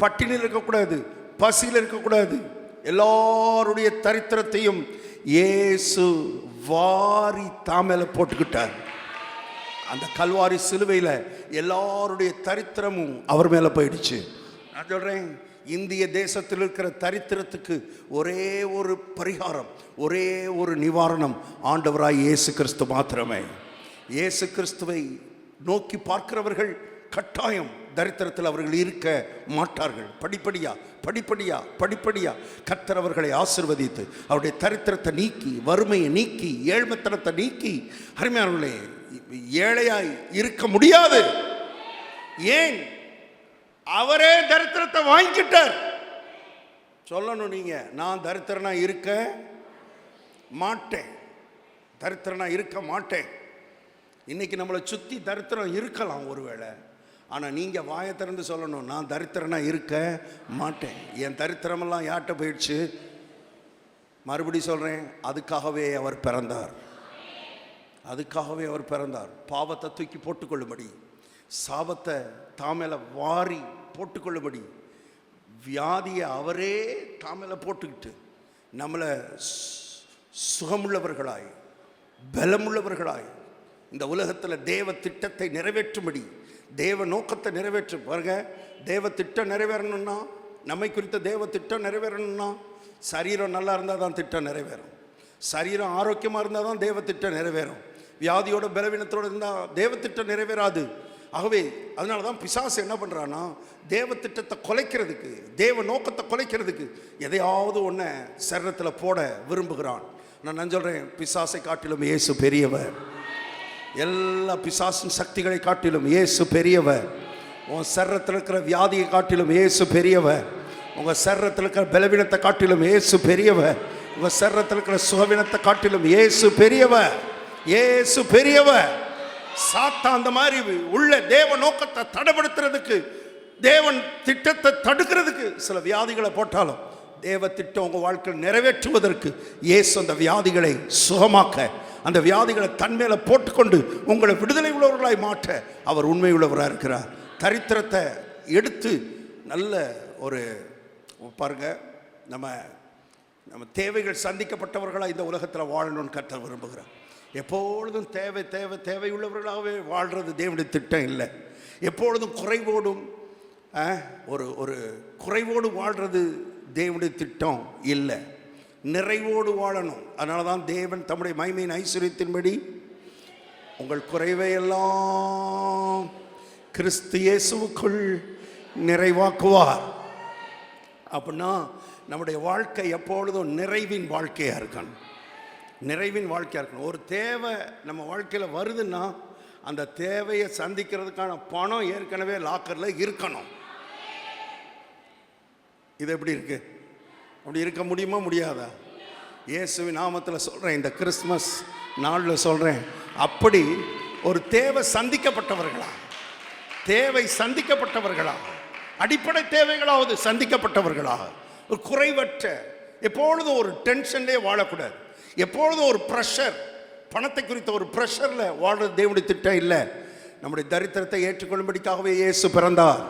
பட்டினியில் இருக்கக்கூடாது, பசியில் இருக்கக்கூடாது. எல்லாருடைய தரித்திரத்தையும் இயேசு வாரி தாமேல போட்டுக்கிட்டார். அந்த கல்வாரி சிலுவையில் எல்லாருடைய தரித்திரமும் அவர் மேலே போயிடுச்சு. நான் சொல்கிறேன், இந்திய தேசத்தில் இருக்கிற தரித்திரத்துக்கு ஒரே ஒரு பரிகாரம், ஒரே ஒரு நிவாரணம் ஆண்டவராய் இயேசு கிறிஸ்து மாத்திரமே. இயேசு கிறிஸ்துவை நோக்கி பார்க்கிறவர்கள் கட்டாயம் தரித்திரத்தில் அவர்கள் இருக்க மாட்டார்கள். படிப்படியா படிப்படியா படிப்படியா கர்த்தர் அவர்களை ஆசீர்வதித்து அவருடைய தரித்திரத்தை நீக்கி, வறுமையை நீக்கி, ஏழ்மைத்தனத்தை நீக்கி, அருமையானவர்களே, ஏழையாய் இருக்க முடியாது. ஏன்? அவரே தரித்திரத்தை வாங்கிக்கிட்டார். சொல்லணும் நீங்க, நான் தரித்திரனா இருக்க மாட்டேன், தரித்திரனா இருக்க மாட்டேன். இன்னைக்கு நம்மளை சுற்றி தரித்திரம் இருக்கலாம் ஒருவேளை, ஆனால் நீங்கள் வாயை திறந்து சொல்லணும், நான் தரித்திரனா இருக்க மாட்டேன். என் தரித்திரமெல்லாம் யார்கிட்ட போயிடுச்சு? மறுபடி சொல்கிறேன், அதுக்காகவே அவர் பிறந்தார், அதுக்காகவே அவர் பிறந்தார். பாவத்தை தூக்கி போட்டுக்கொள்ளும்படி, சாபத்தை தாமேல வாரி போட்டுக்கொள்ளும்படி, வியாதியை அவரே தாமேல போட்டுக்கிட்டு நம்மளை சுகமுள்ளவர்களாய் பலமுள்ளவர்களாய் இந்த உலகத்தில் தேவ திட்டத்தை நிறைவேற்றும்படி, தேவ நோக்கத்தை நிறைவேற்ற பாருங்க. தேவ திட்டம் நிறைவேறணும்னா, நம்மை குறித்த தேவ திட்டம் நிறைவேறணும்னா, சரீரம் நல்லா இருந்தால் தான் திட்டம் நிறைவேறும். சரீரம் ஆரோக்கியமாக இருந்தால் தான் தேவ திட்டம் நிறைவேறும். வியாதியோட பலவீனத்தோடு இருந்தால் தேவ திட்டம் நிறைவேறாது. ஆகவே அதனால தான் பிசாசு என்ன பண்ணுறான்னா, தேவ திட்டத்தை குலைக்கிறதுக்கு, தேவ நோக்கத்தை குலைக்கிறதுக்கு எதையாவது ஒன்றை சரீரத்தில் போட விரும்புகிறான். நான் சொல்கிறேன், பிசாசை காட்டிலும் இயேசு பெரியவர். எல்லா பிசாசின் சக்திகளை காட்டிலும் இயேசு பெரியவர். உன் சரீரத்தில் இருக்கிற வியாதியை காட்டிலும் இயேசு பெரியவர். உங்க சரீரத்தில் இருக்கிற பலவீனத்தை காட்டிலும் இயேசு பெரியவர். உங்க சரீரத்தில் இருக்கிற சுகவீனத்தை காட்டிலும் இயேசு பெரியவர். இயேசு பெரியவர். சாத்தான் அந்த மாதிரி உள்ள தேவ நோக்கத்தை தடைப்படுத்துறதுக்கு, தேவன் திட்டத்தை தடுக்கிறதுக்கு சில வியாதிகளை போட்டாலும் தேவ திட்டம் உங்க வாழ்க்கையில் நிறைவேற்றுவதற்கு இயேசு அந்த வியாதிகளை சுகமாக்க, அந்த வியாதிகளை தன்மேல போட்டுக்கொண்டு உங்களை விடுதலை உள்ளவர்களாய் மாற்ற அவர் உண்மை உள்ளவராக இருக்கிறார். தரித்திரத்தை எடுத்து நல்ல ஒரு பாருங்க, நம்ம தேவைகள் சந்திக்கப்பட்டவர்களாக இந்த உலகத்தில் வாழணும்னு கர்த்தர் விரும்புகிறார். எப்பொழுதும் தேவையுள்ளவர்களாகவே வாழ்கிறது தேவனுடைய திட்டம் இல்லை. எப்பொழுதும் குறைவோடும் ஒரு குறைவோடு வாழ்கிறது தேவனுடைய திட்டம் இல்லை. நிறைவோடு வாழணும். அதனால தான் தேவன் தம்முடைய மகிமையின் ஐஸ்வரியத்தின்படி உங்கள் குறைவையெல்லாம் கிறிஸ்து இயேசுவுக்குள் நிறைவாக்குவார். அப்படின்னா நம்முடைய வாழ்க்கை எப்பொழுதும் நிறைவின் வாழ்க்கையாக இருக்கணும். நிறைவின் வாழ்க்கையாக இருக்கணும். ஒரு தேவை நம்ம வாழ்க்கையில் வருதுன்னா அந்த தேவையை சந்திக்கிறதுக்கான பணம் ஏற்கனவே லாக்கரில் இருக்கணும். இது எப்படி இருக்கு? அப்படி இருக்க முடியுமா முடியாதா? இயேசுவின் நாமத்தில் சொல்கிறேன், இந்த கிறிஸ்மஸ் நாளில் சொல்கிறேன், அப்படி ஒரு தேவை சந்திக்கப்பட்டவர்களா, தேவை சந்திக்கப்பட்டவர்களா, அடிப்படை தேவைகளாவது சந்திக்கப்பட்டவர்களா, ஒரு குறைவற்ற, எப்பொழுதும் ஒரு டென்ஷன்லேயே வாழக்கூடாது, எப்பொழுதும் ஒரு ப்ரெஷர், பணத்தை குறித்த ஒரு ப்ரெஷரில் வாழ்றது தேவனுடைய திட்டம் இல்லை. நம்முடைய தரித்திரத்தை ஏற்றுக்கொள்ளும்படிக்காகவே இயேசு பிறந்தார்.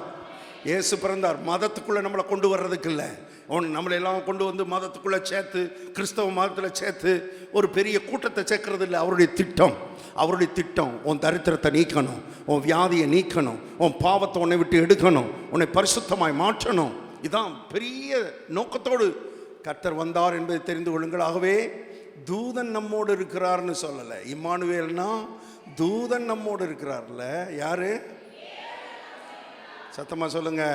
இயேசு பிறந்தார் மதத்துக்குள்ளே நம்மளை கொண்டு வர்றதுக்கு இல்லை. நம்மளெல்லாம் கொண்டு வந்து மதத்துக்குள்ளே சேர்த்து, கிறிஸ்தவ மதத்தில் சேர்த்து ஒரு பெரிய கூட்டத்தை சேர்க்கறது இல்லை. அவருடைய திட்டம் உன் தரித்திரத்தை நீக்கணும், உன் வியாதியை நீக்கணும், உன் பாவத்தை உன்னை விட்டு எடுக்கணும், உன்னை பரிசுத்தமாய் மாற்றணும். இதுதான் பெரிய நோக்கத்தோடு கர்த்தர் வந்தார் என்பதை தெரிந்து கொள்ளுங்கள். ஆகவே தூதன் நம்மோடு இருக்கிறார்னு சொல்லலை. இம்மானுவேல்னா தூதன் நம்மோடு இருக்கிறார்ல. யாரு? சத்தமா சொல்லுங்க.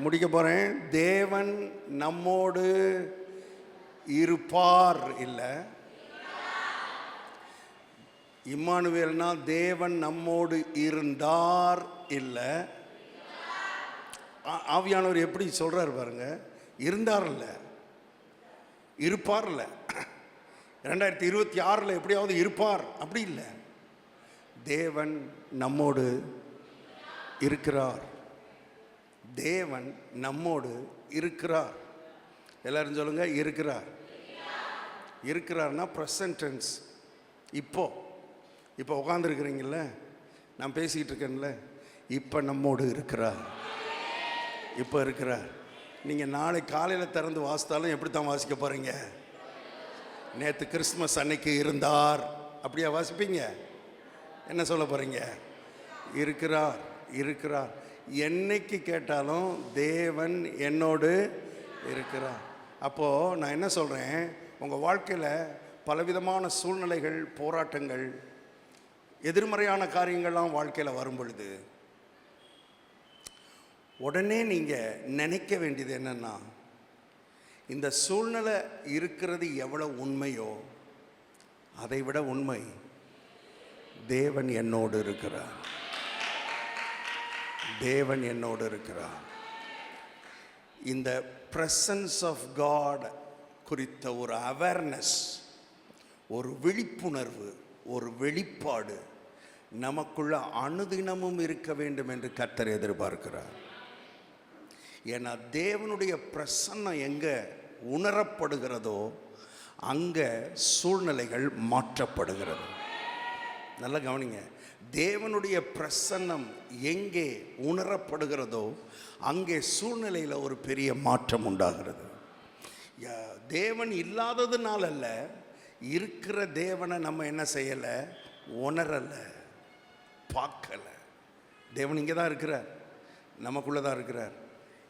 முடிக்க போறேன். தேவன் நம்மோடு இருப்பார் இல்லை. இம்மானுவேல்னா தேவன் நம்மோடு இருந்தார் இல்லை. ஆவியானவர் எப்படி சொல்றாரு பாருங்க. இருந்தார் இல்லை, இருப்பார் இல்லை. 2026 எப்படியாவது இருப்பார் அப்படி இல்லை. தேவன் நம்மோடு இருக்கிறார். தேவன் நம்மோடு இருக்கிறார். எல்லாரும் சொல்லுங்க, இருக்கிறார். இருக்கிறார்னா ப்ரெசன்ட் டென்ஸ். இப்போ உட்காந்துருக்கிறீங்கல்ல, நான் பேசிக்கிட்டு இருக்கேன்ல, இப்போ நம்மோடு இருக்கிறார். இப்போ இருக்கிறார். நீங்கள் நாளை காலையில் திறந்து வாசித்தாலும் எப்படி தான் வாசிக்க போகிறீங்க? நேற்று கிறிஸ்மஸ் அன்னைக்கு இருந்தார் அப்படியா வாசிப்பீங்க? என்ன சொல்ல போகிறீங்க? இருக்கிறார், இருக்கிறார். என்னைக்கு கேட்டாலும் தேவன் என்னோடு இருக்கிறார். அப்போது நான் என்ன சொல்கிறேன், உங்கள் வாழ்க்கையில் பலவிதமான சூழ்நிலைகள், போராட்டங்கள், எதிர்மறையான காரியங்கள்லாம் வாழ்க்கையில் வரும் பொழுது உடனே நீங்கள் நினைக்க வேண்டியது என்னென்னா, இந்த சூழ்நிலை இருக்கிறது எவ்வளோ உண்மையோ அதை விட உண்மை தேவன் என்னோடு இருக்கிறார். தேவன் என்னோடு இருக்கிறார். இந்த பிரசன்ஸ் ஆஃப் காட் குறித்த ஒரு அவேர்னஸ், ஒரு விழிப்புணர்வு, ஒரு வெளிப்பாடு நமக்குள்ள அனுதினமும் இருக்க வேண்டும் என்று கர்த்தர் எதிர்பார்க்கிறார். ஏன்னா தேவனுடைய பிரசன்னம் எங்கே உணரப்படுகிறதோ அங்கே சூழ்நிலைகள் மாற்றப்படுகிறது. நல்லா கவனிங்க. தேவனுடைய பிரசன்னம் எங்கே உணரப்படுகிறதோ அங்கே சூழ்நிலையில் ஒரு பெரிய மாற்றம் உண்டாகிறது. தேவன் இல்லாததுனால அல்ல, இருக்கிற தேவனை நம்ம என்ன செய்யலை, உணரலை, பார்க்கலை. தேவன் இங்கே தான் இருக்கிறார், நமக்குள்ளே தான் இருக்கிறார்.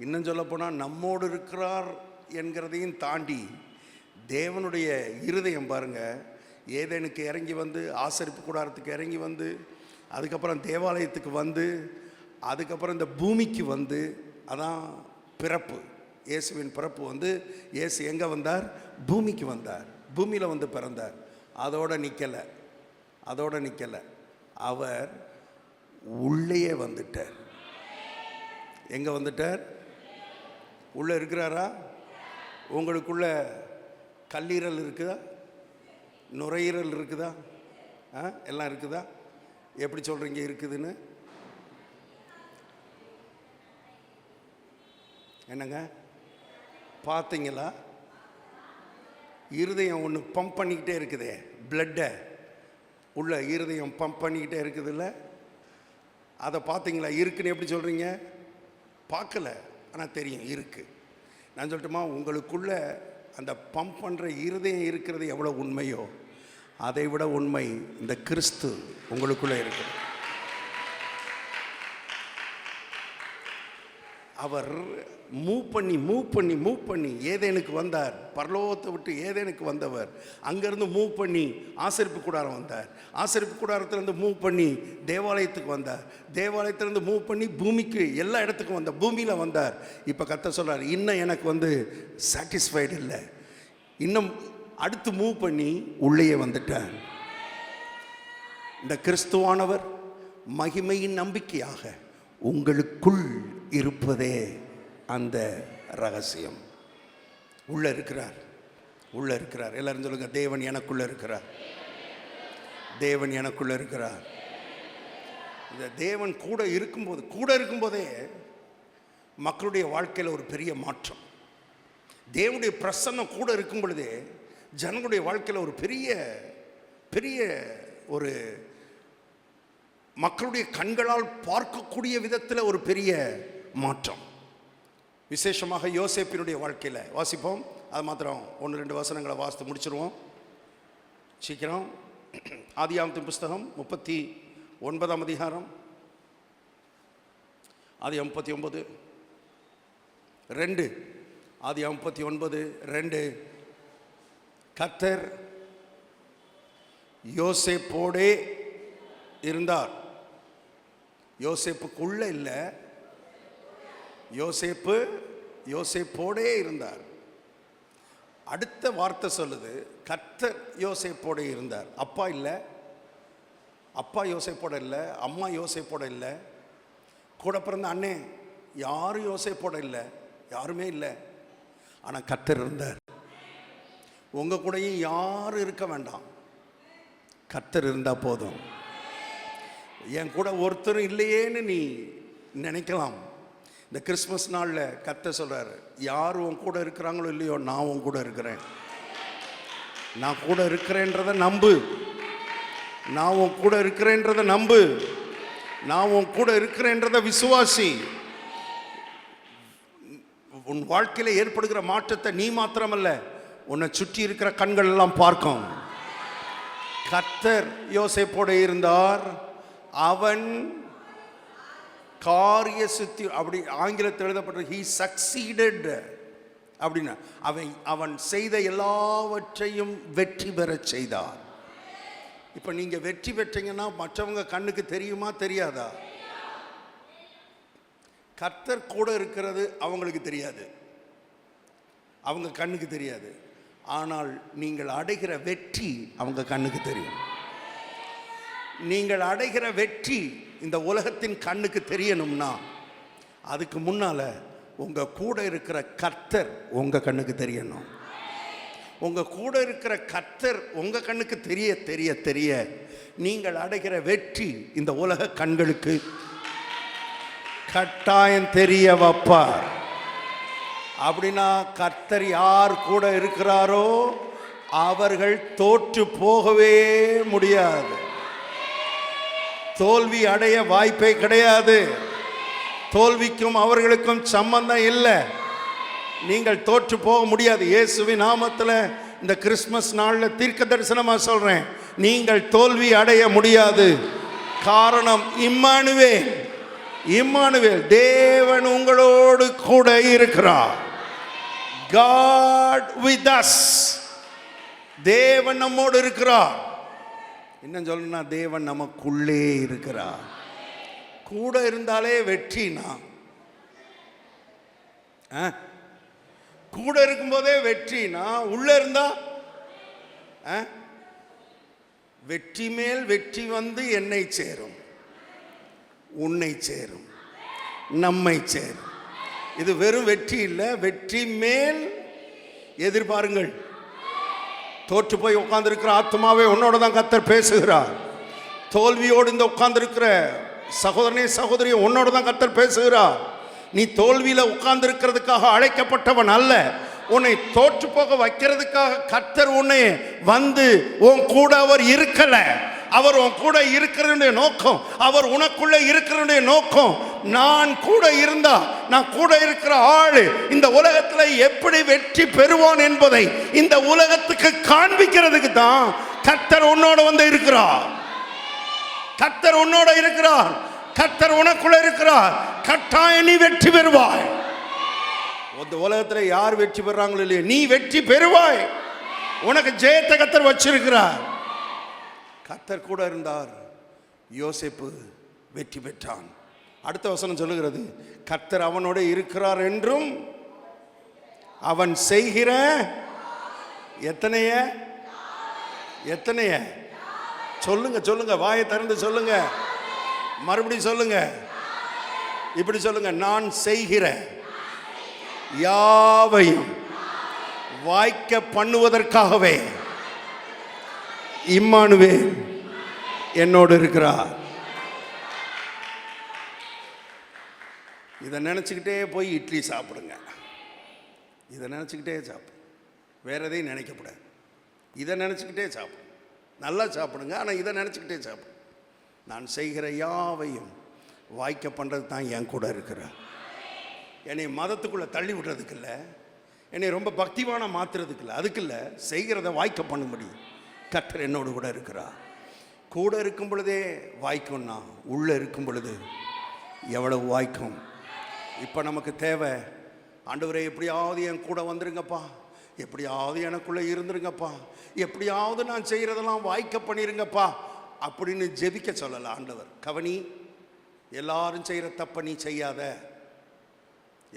இன்னும் சொல்லப்போனால் நம்மோடு இருக்கிறார் என்கிறதையும் தாண்டி தேவனுடைய இருதயம் பாருங்கள், ஏதேனுக்கு இறங்கி வந்து, ஆசரிப்பு கூடாரத்துக்கு இறங்கி வந்து, அதுக்கப்புறம் தேவாலயத்துக்கு வந்து, அதுக்கப்புறம் இந்த பூமிக்கு வந்து, அதான் பிறப்பு. இயேசுவின் பிறப்பு வந்து இயேசு எங்கே வந்தார்? பூமிக்கு வந்தார். பூமியில் வந்து பிறந்தார். அதோடு நிற்கலை, அவர் உள்ளே வந்துட்டார். எங்கே வந்துட்டார்? உள்ள இருக்கிறாரா? உங்களுக்குள்ள கல்லீரல் இருக்குதா? நுரையீரல் இருக்குதா? எல்லாம் இருக்குதா? எப்படி சொல்றீங்க இருக்குதுன்னு? என்னங்க பார்த்தீங்களா? இருதயம் ஒன்று பம்ப் பண்ணிக்கிட்டே இருக்குதே, பிளட்டை உள்ள இருதயம் பம்ப் பண்ணிக்கிட்டே இருக்குதுல்ல, அதை பார்த்தீங்களா? இருக்குன்னு எப்படி சொல்கிறீங்க? பார்க்கல, ஆனால் தெரியும் இருக்கு. நான் சொல்லட்டுமா, உங்களுக்குள்ள அந்த பம்ப் பண்ணுற இருதயம் இருக்கிறது எவ்வளோ உண்மையோ அதை விட உண்மை இந்த கிறிஸ்து உங்களுக்குள்ளே இருக்கு. அவர் மூவ் பண்ணி ஏதேனுக்கு வந்தார். பரலோகத்தை விட்டு ஏதேனுக்கு வந்தவர் அங்கேருந்து மூவ் பண்ணி ஆசரிப்பு கூடாரம் வந்தார். ஆசரிப்பு கூடாரத்திலேருந்து மூவ் பண்ணி தேவாலயத்துக்கு வந்தார். தேவாலயத்திலேருந்து மூவ் பண்ணி பூமிக்கு எல்லா இடத்துக்கும் வந்தார். பூமியில் வந்தார். இப்போ கர்த்தர் சொல்கிறார், இன்னும் எனக்கு சாட்டிஸ்ஃபைடு இல்லை, இன்னும் அடுத்து மூவ் பண்ணி உள்ளேயே வந்துட்டார். இந்த கிறிஸ்துவானவர் மகிமையின் நம்பிக்கையாக உங்களுக்குள் இருப்பதே அந்த ரகசியம். உள்ள இருக்கிறார், உள்ள இருக்கிறார். எல்லாரும் சொல்லுங்க, தேவன் எனக்குள்ள இருக்கிறார், தேவன் எனக்குள்ள இருக்கிறார். இந்த தேவன் கூட இருக்கும்போதே மக்களுடைய வாழ்க்கையில் ஒரு பெரிய மாற்றம். தேவனுடைய பிரசன்னம் கூட இருக்கும் பொழுதே ஜனங்களுடைய வாழ்க்கையில் ஒரு பெரிய ஒரு மக்களுடைய கண்களால் பார்க்கக்கூடிய விதத்தில் ஒரு பெரிய மாற்றம். விசேஷமாக யோசேப்பினுடைய வாழ்க்கையில் வாசிப்போம். அது மாத்திரம் 1-2 வசனங்களை வாசித்து முடிச்சிருவோம் சீக்கிரம். ஆதியாகமத்தின் புஸ்தகம் 39ஆம் அதிகாரம், ஆதியாகமம் 39:2. ஆதியாகமம் 39:2. கர்த்தர் யோசேப்போடே இருந்தார். யோசேப்புக்குள்ள இல்லை, யோசேப்போடே இருந்தார். அடுத்த வார்த்தை சொல்லுது, கர்த்தர் யோசேப்போட இருந்தார். அப்பா இல்லை, அப்பா யோசேப்போட இல்லை, அம்மா யோசேப்போட இல்லை, கூட பிறந்த அண்ணே யாரும் யோசேப்போட இல்லை, யாருமே இல்லை. ஆனால் கர்த்தர் இருந்தார். உங்கள் கூடயும் யாரும் இருக்க வேண்டாம், கர்த்தர் இருந்தால் போதும். என் கூட ஒருத்தரும் இல்லையேன்னு நீ நினைக்கலாம். இந்த கிறிஸ்மஸ் நாளில் கர்த்தர் சொல்கிறாரு, யார் உன் கூட இருக்கிறாங்களோ இல்லையோ, நான் உன் கூட இருக்கிறேன். நான் கூட இருக்கிறேன்றதை நம்பு, நான் உன் கூட இருக்கிறேன்றதை நம்பு, நான் உன் கூட இருக்கிறேன்றதை விசுவாசி. உன் வாழ்க்கையில் ஏற்படுகிற மாற்றத்தை நீ மாத்திரமல்ல, உன்னை சுற்றி இருக்கிற கண்கள் எல்லாம் பார்க்கும். கர்த்தர் யோசேப்போட இருந்தார். அவன் காரிய சித்தி, அப்படி ஆங்கிலத்தில் எழுதப்பட்டது, he succeeded அப்படின்னா அவன் செய்த எல்லாவற்றையும் வெற்றி பெற செய்தார். இப்போ நீங்க வெற்றி பெற்றீங்கன்னா மற்றவங்க கண்ணுக்கு தெரியுமா தெரியாதா? கர்த்தர் கூட இருக்கிறது அவங்களுக்கு தெரியாது, அவங்க கண்ணுக்கு தெரியாது. ஆனால் நீங்கள் அடைகிற வெற்றி அவங்க கண்ணுக்கு தெரியும். நீங்கள் அடைகிற வெற்றி இந்த உலகத்தின் கண்ணுக்கு தெரியணும்னா அதுக்கு முன்னால உங்க கூட இருக்கிற கர்த்தர் உங்க கண்ணுக்கு தெரியணும். உங்க கூட இருக்கிற கர்த்தர் உங்க கண்ணுக்கு தெரிய தெரிய தெரிய நீங்கள் அடைகிற வெற்றி இந்த உலக கண்களுக்கு கட்டாயம் தெரிய வைப்பார். அப்படின்னா கர்த்தர் யார் கூட இருக்கிறாரோ அவர்கள் தோற்று போகவே முடியாது, தோல்வி அடைய வாய்ப்பே கிடையாது. தோல்விக்கும் அவர்களுக்கும் சம்பந்தம் இல்லை. நீங்கள் தோற்று போக முடியாது. இயேசுவின் நாமத்தில் இந்த கிறிஸ்மஸ் நாளில் தீர்க்க தரிசனமாக சொல்றேன், நீங்கள் தோல்வி அடைய முடியாது. காரணம் இம்மானுவேல், இம்மானுவேல், தேவன் உங்களோடு கூட இருக்கிறார். God with us, தேவன் நம்மோடு இருக்கிறார். இன்னும் சொல்லணும்னா தேவன் நமக்குள்ளே இருக்கிறார். கூட இருந்தாலே வெற்றினா, கூட இருக்கும்போதே வெற்றினா, உள்ள இருந்தா வெற்றி மேல் வெற்றி வந்து என்னை சேரும், உன்னை சேரும், நம்மை சேரும். இது வெறும் வெற்றி இல்லை, வெற்றி மேல் எதிர்பாருங்கள். தோற்று போய் உட்கார்ந்திருக்கிற ஆத்மாவே உன்னோட தான் கர்த்தர் பேசுகிறார். தோல்வியோடு இந்த உட்கார்ந்திருக்கிற சகோதரனே சகோதரியை உன்னோட தான் கர்த்தர் பேசுகிறார். நீ தோல்வியில உட்கார்ந்து இருக்கிறதுக்காக அழைக்கப்பட்டவன் அல்ல. உன்னை தோற்று போக வைக்கிறதுக்காக கர்த்தர் உன்னை வந்து உன் கூட அவர் இருக்கல. அவர் உன் கூட இருக்கிறதுடைய நோக்கம், அவர் உனக்குள்ள இருக்கிறதுடைய நோக்கம், நான் கூட இருந்தா, நான் கூட இருக்கிற ஆளு இந்த உலகத்துல எப்படி வெற்றி பெறுவான் என்பதை இந்த உலகத்துக்கு காண்பிக்கிறதுக்கு தான் கர்த்தர் உன்னோட வந்து இருக்கிறார். கர்த்தர் உன்னோட இருக்கிறார். கர்த்தர் உனக்குள்ள இருக்கிறார். கட்டாயம் நீ வெற்றி பெறுவாய். இந்த உலகத்துல யார் வெற்றி பெறாங்களோ இல்லையோ, நீ வெற்றி பெறுவாய். உனக்கு ஜெயத்தை கர்த்தர் வச்சிருக்கிறார். கர்த்தர் கூட இருந்தார். யோசேப்பு வெற்றி பெற்றான். அடுத்த வசனம் சொல்லுகிறது, கர்த்தர் அவனோட இருக்கிறார் என்றும் அவன் செய்கிற எத்தனைய எத்தனைய சொல்லுங்க சொல்லுங்க, வாயை திறந்து சொல்லுங்க, மறுபடியும் சொல்லுங்க, இப்படி சொல்லுங்க, நான் செய்கிற யாவையும் வாய்க்க பண்ணுவதற்காகவே இம்மானுவேல் என்னோடு இருக்கிறார். இதை நினச்சிக்கிட்டே போய் இட்லி சாப்பிடுங்க. இதை நினச்சிக்கிட்டே சாப்பிடு, வேற எதையும் நினைக்கப்படாது. இதை நினச்சிக்கிட்டே சாப்பிடு, நல்லா சாப்பிடுங்க, ஆனால் இதை நினச்சிக்கிட்டே சாப்பிடு. நான் செய்கிற யாவையும் வாய்க்க பண்ணுறது தான் என் கூட இருக்கிறார். என்னை மதத்துக்குள்ளே தள்ளி விடுறதுக்கு இல்லை, என்னை ரொம்ப பக்திவான மாற்றுறதுக்கு இல்லை, அதுக்கு இல்லை, செய்கிறத வாய்க்க பண்ண முடியும். கர்த்தர் என்னோடு கூட இருக்கிறார். கூட இருக்கும் பொழுதே வாய்க்கும்னா உள்ளே இருக்கும் பொழுது எவ்வளவு வாய்க்கும். இப்போ நமக்கு தேவை, ஆண்டவரே எப்படியாவது என் கூட வந்துருங்கப்பா, எப்படியாவது எனக்குள்ளே இருந்துருங்கப்பா, எப்படியாவது நான் செய்கிறதெல்லாம் வாய்க்க பண்ணிருங்கப்பா அப்படின்னு ஜெபிக்க சொல்லலை ஆண்டவர். கவனி, எல்லாரும் செய்கிற தப்ப நீ செய்யாத,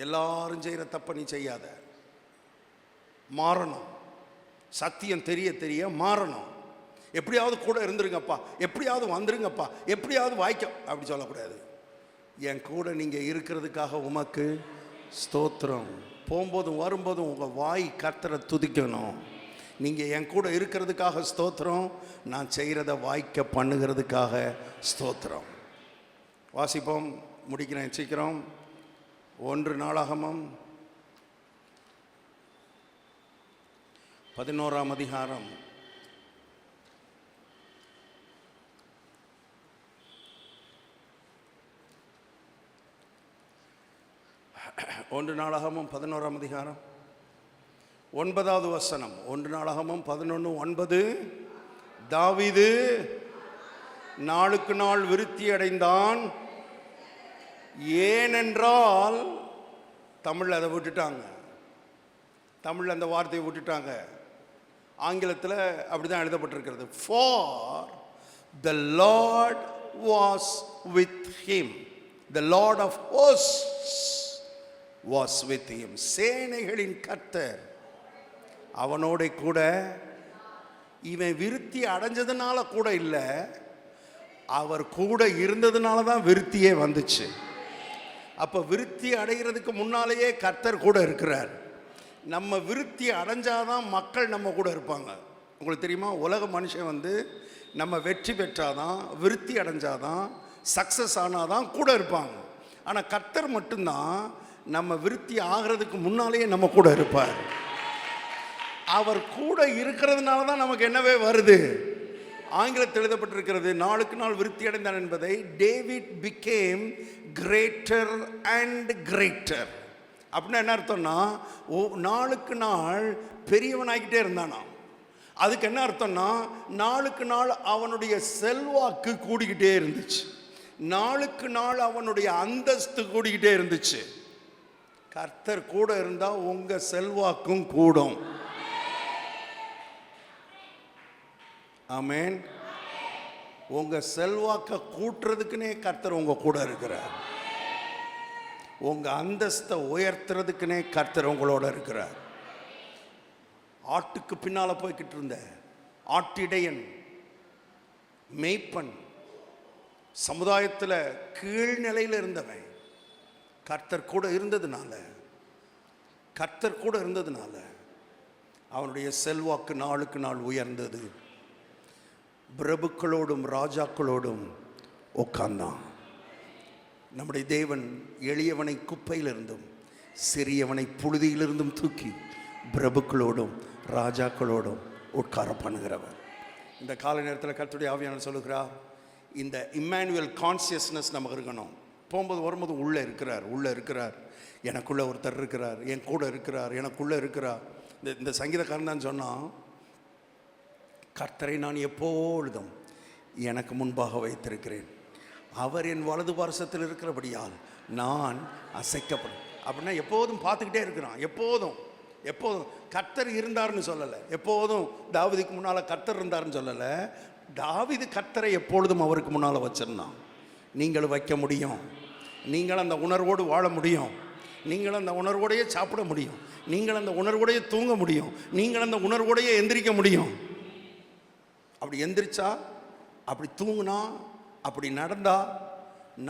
எல்லாரும் செய்கிற தப்ப நீ செய்யாத, மாறணும். சத்தியம் தெரிய தெரிய மாறணும். எப்படியாவது கூட இருந்துருங்கப்பா, எப்படியாவது வந்துருங்கப்பா, எப்படியாவது வாய்க்க அப்படி சொல்லக்கூடாது. என் கூட நீங்கள் இருக்கிறதுக்காக உமக்கு ஸ்தோத்திரம். போகும்போதும் வரும்போதும் உங்கள் வாய் கர்த்தரை துதிக்கணும். நீங்கள் என் கூட இருக்கிறதுக்காக ஸ்தோத்திரம், நான் செய்கிறத வாய்க்க பண்ணுகிறதுக்காக ஸ்தோத்திரம். வாசிப்போம், முடிக்கிறேன் சீக்கிரம். 1 நாளாகமம் 11ஆம் அதிகாரம் 1 நாளாகமம் 11ஆம் அதிகாரம் 9வது வசனம். 1 நாளாகமம் 11:9. தாவீது நாளுக்கு நாள் விருத்தி அடைந்தான். ஏனென்றால், தமிழ் அதை விட்டுட்டாங்க, தமிழ் அந்த வார்த்தையை விட்டுட்டாங்க. ஆங்கிலத்தில் அப்படிதான் எழுதப்பட்டிருக்கிறது. For the Lord was with him, the Lord of hosts was with him. சேனைகளின் கர்த்தர் அவனோட கூட. இவன் விருத்தி அடைஞ்சதுனால கூட இல்லை, அவர் கூட இருந்ததுனால தான் விருத்தியே வந்துச்சு. அப்போ விருத்தி அடைகிறதுக்கு முன்னாலேயே கர்த்தர் கூட இருக்கிறார். நம்ம விருத்தி அடைஞ்சாதான் மக்கள் நம்ம கூட இருப்பாங்க. உங்களுக்கு தெரியுமா, உலக மனுஷன் வந்து நம்ம வெற்றி பெற்றாதான், விருத்தி அடைஞ்சாதான், சக்ஸஸ் ஆனாதான் கூட இருப்பாங்க. ஆனால் கர்த்தர் மட்டும்தான் நம்ம விருத்தி ஆகிறதுக்கு முன்னாலேயே நம்ம கூட இருப்பார். அவர் கூட இருக்கிறதுனால தான் நமக்கு என்னவே வருது. ஆங்கிலத்தில் எழுதப்பட்டிருக்கிறது, நாளுக்கு நாள் விருத்தி அடைந்தான் என்பதை. David became greater and greater. அப்படின்னா என்ன அர்த்தம்னா, நாளுக்கு நாள் பெரியவனாகிட்டே இருந்தானா. அதுக்கு என்ன அர்த்தம்னா, நாளுக்கு நாள் அவனுடைய செல்வாக்கு கூடிக்கிட்டே இருந்துச்சு, நாளுக்கு நாள் அவனுடைய அந்தஸ்து கூடிக்கிட்டே இருந்துச்சு. கர்த்தர் கூட இருந்தா உங்க செல்வாக்கும் கூடும். ஆமென். உங்க செல்வாக்க கூட்டுறதுக்குனே கர்த்தர் உங்க கூட இருக்கிறார். உங்க அந்தஸ்தை உயர்த்துறதுக்குனே கர்த்தர் உங்களோட இருக்கிறார். ஆட்டுக்கு பின்னால போய்கிட்டு இருந்த ஆட்டிடையன், மேய்ப்பன், சமுதாயத்தில் கீழ்நிலையில் இருந்தவன், கர்த்தர் கூட இருந்ததுனால, கர்த்தர் கூட இருந்ததுனால அவனுடைய செல்வாக்கு நாளுக்கு நாள் உயர்ந்தது. பிரபுக்களோடும் ராஜாக்களோடும் உட்கார்ந்தான். நம்முடைய தேவன் எளியவனை குப்பையிலிருந்தும் சிறியவனை புழுதியிலிருந்தும் தூக்கி பிரபுக்களோடும் ராஜாக்களோடும் உட்கார பண்ணுகிறவர். இந்த கால நேரத்தில் கர்த்தருடைய ஆவியானவர் சொல்லுகிறார், இந்த இம்மானுவேல் கான்சியஸ்னஸ் நமக்கு இருக்கணும். போகும்போது வரும்போது உள்ளே இருக்கிறார், எனக்குள்ளே ஒருத்தர் இருக்கிறார், என் கூட இருக்கிறார், எனக்குள்ளே இருக்கிறார். இந்த சங்கீதக்காரன் தான் சொன்னான், கர்த்தரை நான் எப்பொழுதும் எனக்கு முன்பாக வைத்திருக்கிறேன், அவர் என் வலது பார்சத்தில் இருக்கிறபடியால் நான் அசைக்கப்படும். அப்படின்னா எப்போதும் பார்த்துக்கிட்டே இருக்கிறான். எப்போதும் கர்த்தர் இருந்தார்னு சொல்லலை, எப்போதும் தாவீதுக்கு முன்னால் கர்த்தர் இருந்தார்னு சொல்லலை. தாவீது கர்த்தரை எப்பொழுதும் அவருக்கு முன்னால் வச்சிருந்தான். நீங்களும் வைக்க முடியும், நீங்கள் அந்த உணர்வோடு வாழ முடியும், நீங்கள் அந்த உணர்வோடையே சாப்பிட முடியும், நீங்கள் அந்த உணர்வோடையே தூங்க முடியும், நீங்கள் அந்த உணர்வோடையே எந்திரிக்க முடியும். அப்படி எந்திரிச்சா, அப்படி தூங்குனா, அப்படி நடந்தா,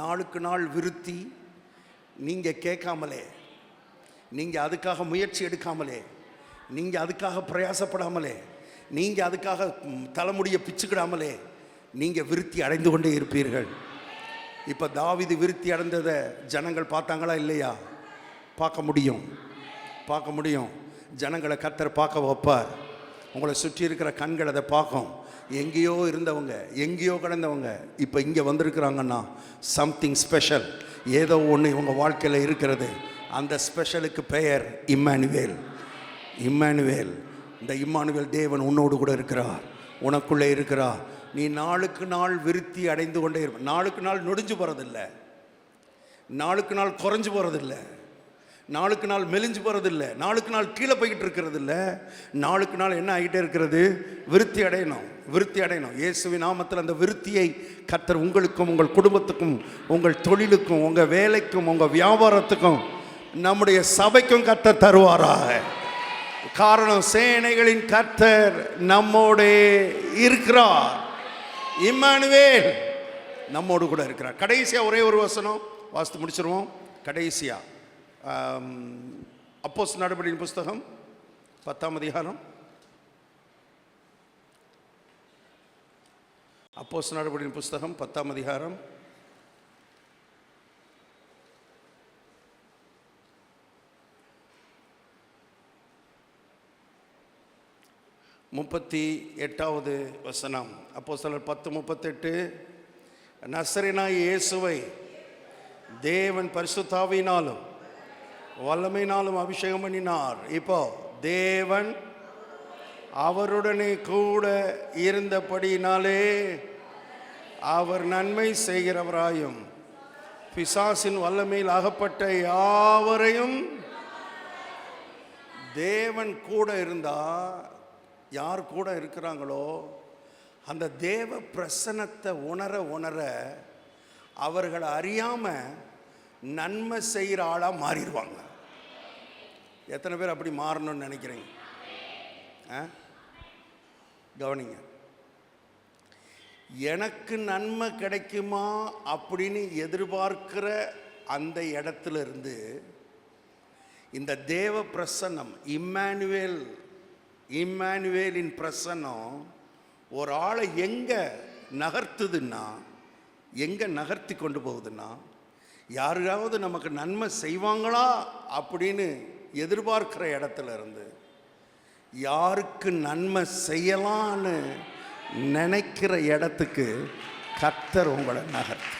நாளுக்கு நாள் விருத்தி. நீங்கள் கேட்காமலே, நீங்கள் அதுக்காக முயற்சி எடுக்காமலே, நீங்கள் அதுக்காக பிரயாசப்படாமலே, நீங்கள் அதுக்காக தலைமுடியை பிச்சுக்கிடாமலே நீங்கள் விருத்தி அடைந்து கொண்டே இருப்பீர்கள். இப்போ தாவீது விருத்தி அடைந்ததை ஜனங்கள் பார்த்தாங்களா இல்லையா? பார்க்க முடியும். ஜனங்களை கர்த்தர் பார்க்க வைப்பார். உங்களை சுற்றி இருக்கிற கண்கள் அதை பார்க்கும். எங்கேயோ இருந்தவங்க, எங்கேயோ கிடந்தவங்க இப்போ இங்கே வந்திருக்கிறாங்கன்னா சம்திங் ஸ்பெஷல், ஏதோ ஒன்று இவங்க வாழ்க்கையில் இருக்கிறது. அந்த ஸ்பெஷலுக்கு பெயர் இம்மானுவேல். இந்த இம்மானுவேல் தேவன் உன்னோடு கூட இருக்கிறார், உனக்குள்ளே இருக்கிறார். நீ நாளுக்கு நாள் விருத்தி அடைந்து கொண்டே இருப்ப. நாளுக்கு நாள் நொடிஞ்சு போகிறதில்லை, நாளுக்கு நாள் குறைஞ்சு போகிறதில்லை, நாளுக்கு நாள் மெலிஞ்சு போகிறதில்லை, நாளுக்கு நாள் கீழே போய்கிட்டு இருக்கிறது இல்லை. நாளுக்கு நாள் என்ன ஆகிட்டே இருக்கிறது? விருத்தி அடையணும். இயேசுவின் நாமத்தில் அந்த விருத்தியை கர்த்தர் உங்களுக்கும், உங்கள் குடும்பத்துக்கும், உங்கள் தொழிலுக்கும், உங்கள் வேலைக்கும், உங்கள் வியாபாரத்துக்கும், நம்முடைய சபைக்கும் கர்த்தர் தருவாராக. காரணம், சேனைகளின் கர்த்தர் நம்மோடே இருக்கிறார். இம்மானுவேல் நம்மோடு கூட இருக்கிறார். கடைசியா ஒரே ஒரு வசனம் வாசித்து முடிச்சிருவோம். கடைசியா அப்போஸ்தலர் நடபடியின் புஸ்தகம் 10ஆம் அதிகாரம். அப்போஸ்தலர் நடபடியின் புஸ்தகம் 10ஆம் அதிகாரம் 38வது வசனம். அப்போஸ்தலர் 10:38. நசரேயனாகிய இயேசுவை தேவன் பரிசுத்த ஆவியினாலும் வல்லமையினாலும் அபிஷேகம் பண்ணினார். இப்போ தேவன் அவருடனே கூட இருந்தபடியினாலே அவர் நன்மை செய்கிறவராயும் பிசாசின் வல்லமையில் அகப்பட்ட யாவரையும். தேவன் கூட இருந்தா, யார் கூட இருக்கிறாங்களோ அந்த தேவ பிரசன்னத்தை உணர அவர்களை அறியாம நன்மை செய்கிற ஆளா மாறிடுவாங்க. எத்தனை பேர் அப்படி மாறணும்னு நினைக்கிறீங்க? கவனிங்க. எனக்கு நன்மை கிடைக்குமா அப்படின்னு எதிர்பார்க்கிற அந்த இடத்துல இருந்து இந்த தேவ பிரசன்னம், இம்மானுவேலின் பிரசன்னம் ஒரு ஆளை எங்கே நகர்த்துதுன்னா, எங்கே நகர்த்தி கொண்டு போகுதுன்னா, யாராவது நமக்கு நன்மை செய்வாங்களா அப்படின்னு எதிர்பார்க்கிற இடத்துல இருந்து யாருக்கு நன்மை செய்யலான்னு நினைக்கிற இடத்துக்கு கர்த்தர் உங்களை நகர்த்து.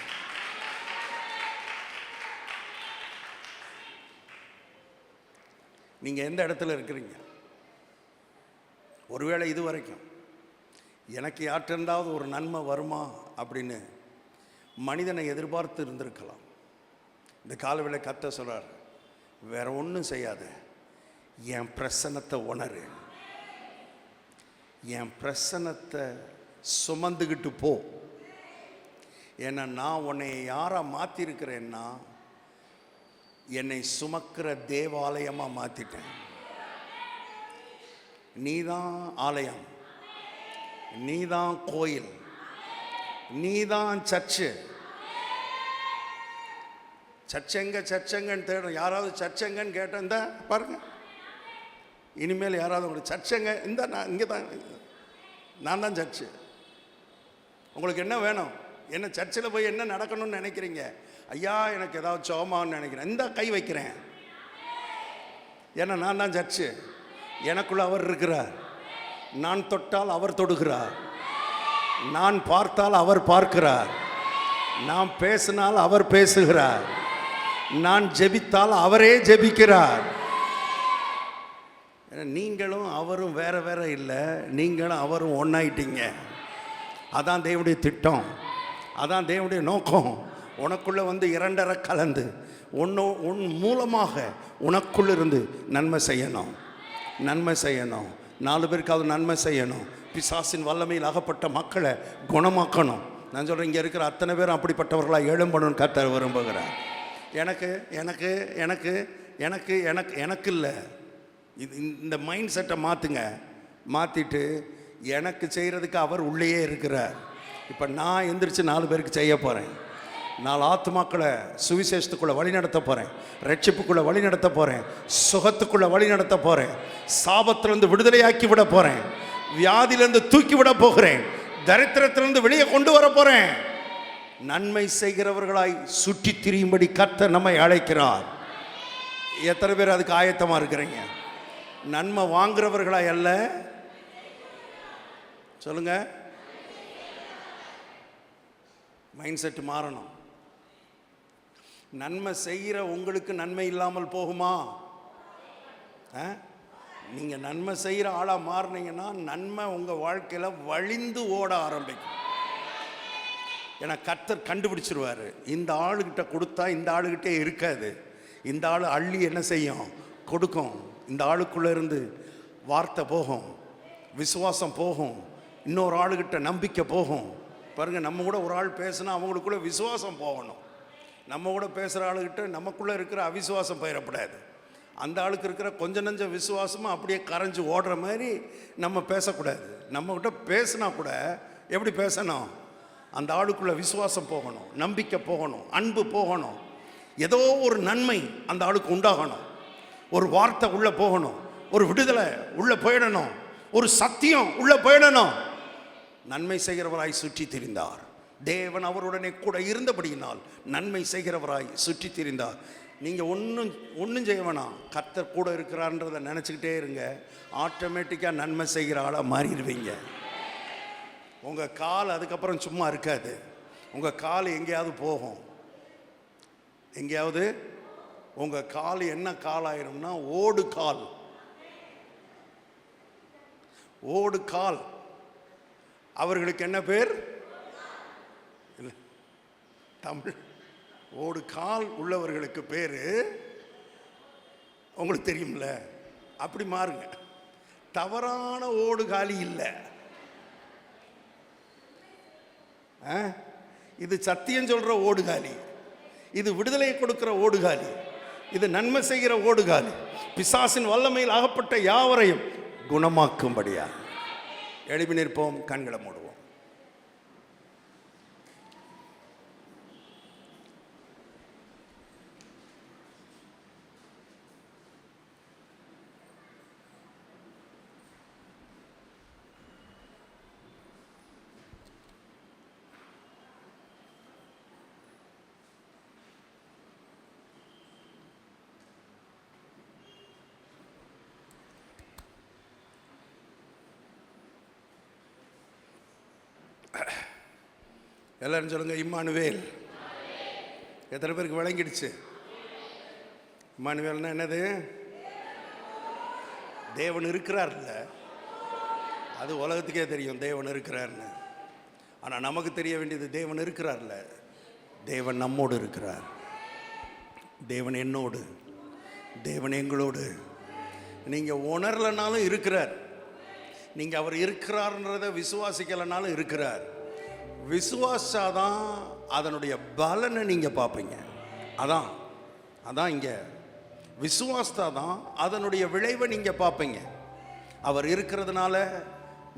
நீங்கள் எந்த இடத்துல இருக்கிறீங்க? ஒருவேளை இது வரைக்கும் எனக்கு யார்கிட்ட ஒரு நன்மை வருமா அப்படின்னு மனிதனை எதிர்பார்த்து இருந்திருக்கலாம். இந்த காலவேளை கர்த்தர் சொல்றார், வேற ஒன்றும் செய்யாத, என் பிரசன்னத்தை உணரு, என் பிரசன்னத்தை சுமந்துக்கிட்டு போ. ஏன்னா நான் உன்னை யாரா மாற்றிருக்கிறேன்னா, என்னை சுமக்கிற தேவாலயமாக மாற்றிட்டேன். நீதான் ஆலயம், நீதான் கோயில், நீதான் சர்ச்சு. சர்ச்சைங்கன்னு தேடும். யாராவது சர்ச்சைங்கன்னு கேட்டேன், இந்த பாருங்க, இனிமேல் யாராவது உங்களுக்கு சர்ச்சைங்க இந்த நான் இங்கே தான், நான் தான் சர்ச்சு. உங்களுக்கு என்ன வேணும்? என்ன சர்ச்சில் போய் என்ன நடக்கணும்னு நினைக்கிறீங்க? ஐயா எனக்கு ஏதாவது சோமான்னு நினைக்கிறேன், இந்த கை வைக்கிறேன். ஏன்னா நான் தான் சர்ச்சு. எனக்குள்ள அவர் இருக்கிறார். நான் தொட்டால் அவர் தொடுகிறார். நான் பார்த்தால் அவர் பார்க்கிறார். நான் பேசினால் அவர் பேசுகிறார். நான் ஜெபித்தால் அவரே ஜெபிக்கிறார். நீங்களும் அவரும் வேற வேற இல்லை, நீங்களும் அவரும் ஒன்றாயிட்டீங்க. அதான் தேவனுடைய திட்டம், அதான் தேவனுடைய நோக்கம். உனக்குள்ளே வந்து இரண்டரை கலந்து உன் மூலமாக உனக்குள்ள இருந்து நன்மை செய்யணும், நன்மை செய்யணும், 4 பேருக்காவது நன்மை செய்யணும். பிசாசின் வல்லமையில் அகப்பட்ட மக்களை குணமாக்கணும். நான் சொல்கிறேன், இங்கே இருக்கிற அத்தனை பேரும் அப்படிப்பட்டவர்களாக எழும்பணும்னு கர்த்தர் விரும்புகிறார். எனக்கு எனக்கு எனக்கு எனக்கு எனக்கு எனக்கு இல்லை, இது இந்த மைண்ட் செட்டை மாற்றுங்க. மாற்றிட்டு எனக்கு செய்கிறதுக்கு அவர் உள்ளேயே இருக்கிறார். இப்போ நான் எந்திரிச்சு 4 பேருக்கு செய்ய போகிறேன். 4 ஆத்துமாக்களை சுவிசேஷத்துக்குள்ளே வழி நடத்த போகிறேன், ரட்சிப்புக்குள்ளே வழி நடத்த போகிறேன், சுகத்துக்குள்ளே வழி நடத்த போகிறேன், சாபத்திலேருந்து விடுதலையாக்கி விட போகிறேன், வியாதியிலேருந்து தூக்கி விட போகிறேன், தரித்திரத்திலிருந்து வெளியே கொண்டு வர போகிறேன். நன்மை செய்கிறவர்களாய் சுற்றி திரியும்படி கர்த்தர் நம்மை அழைக்கிறார். எத்தனை பேர் அதுக்கு ஆயத்தமாக இருக்கிறீங்க? நன்மை வாங்குறவர்களாய் அல்ல, சொல்லுங்க. மைண்ட் செட் மாறணும். நன்மை செய்கிற உங்களுக்கு நன்மை இல்லாமல் போகுமா? நீங்கள் நன்மை செய்கிற ஆளாக மாறினீங்கன்னா நன்மை உங்கள் வாழ்க்கையில் வழிந்து ஓட ஆரம்பிக்கும். ஏன்னா கர்த்தர் கண்டுபிடிச்சிருவார், இந்த ஆளுகிட்ட கொடுத்தா இந்த ஆளுகிட்டே இருக்காது, இந்த ஆள் அள்ளி என்ன செய்யும், கொடுக்கும். இந்த ஆளுக்குள்ளே இருந்து வார்த்தை போகும், விசுவாசம் போகும், இன்னொரு ஆளுகிட்ட நம்பிக்கை போகும். பாருங்கள், நம்ம கூட ஒரு ஆள் பேசுனா அவங்களுக்குள்ளே விசுவாசம் போகணும். நம்ம கூட பேசுகிற ஆளுகிட்ட நமக்குள்ளே இருக்கிற அவிசுவாசம் போயிடக்கூடாது. அந்த ஆளுக்கு இருக்கிற கொஞ்ச நஞ்ச விசுவாசமும் அப்படியே கரைஞ்சி ஓடுற மாதிரி நம்ம பேசக்கூடாது. நம்மக்கிட்ட பேசுனா கூட எப்படி பேசணும்? அந்த ஆளுக்குள்ளே விசுவாசம் போகணும், நம்பிக்கை போகணும், அன்பு போகணும், ஏதோ ஒரு நன்மை அந்த ஆளுக்கு உண்டாகணும், ஒரு வார்த்தை உள்ளே போகணும், ஒரு விடுதலை உள்ளே போயிடணும், ஒரு சத்தியம் உள்ளே போயிடணும். நன்மை செய்கிறவராய் சுற்றி திரிந்தார். தேவன் அவருடனே கூட இருந்தபடியினால் நன்மை செய்கிறவராய் சுற்றி திரிந்தார். நீங்கள் ஒன்றும் செய்ய வேணாம், கர்த்தர் கூட இருக்கிறான்றதை நினச்சிக்கிட்டே இருங்க. ஆட்டோமேட்டிக்காக நன்மை செய்கிற ஆளாக மாறிடுவீங்க. உங்கள் கால் அதுக்கப்புறம் சும்மா இருக்காது. உங்கள் கால் எங்கேயாவது போகும். எங்கேயாவது உங்கள் கால் என்ன கால் ஆயிரும்னா ஓடு கால். ஓடு கால். அவர்களுக்கு என்ன பேர்? இல்லை, தமிழ் ஓடு கால் உள்ளவர்களுக்கு பேர் உங்களுக்கு தெரியும்ல. அப்படி மாறுங்க. தவறான ஓடு காலி இல்லை. இது சத்தியம் சொல்கிற ஓடுகாலி, இது விடுதலை கொடுக்கிற ஓடுகாலி, இது நன்மை செய்கிற ஓடுகாலி. பிசாசின் வல்லமையில் ஆகப்பட்ட யாவரையும் குணமாக்கும்படியா. எழுப்பி நிற்போம், கண்களை மூடுவோம். எல்லாரும் சொல்லுங்க, இம்மானுவேல். எத்தனை பேருக்கு விளங்கிடுச்சு? இம்மானுவேல்னா என்னது? தேவன் இருக்கிறார்ல, அது உலகத்துக்கே தெரியும் தேவன் இருக்கிறார்னு. ஆனால் நமக்கு தெரிய வேண்டியது தேவன் இருக்கிறார்ல, தேவன் நம்மோடு இருக்கிறார். தேவன் என்னோடு, தேவன் எங்களோடு. நீங்கள் உணரலனாலும் இருக்கிறார். நீங்கள் அவர் இருக்கிறார்ன்றதை விசுவாசிக்கலைனாலும் இருக்கிறார். விசுவாசாதான் அதனுடைய பலனை நீங்கள் பார்ப்பீங்க. அதான் இங்கே விசுவாசத்தாதான் அதனுடைய விளைவை நீங்கள் பார்ப்பீங்க. அவர் இருக்கிறதுனால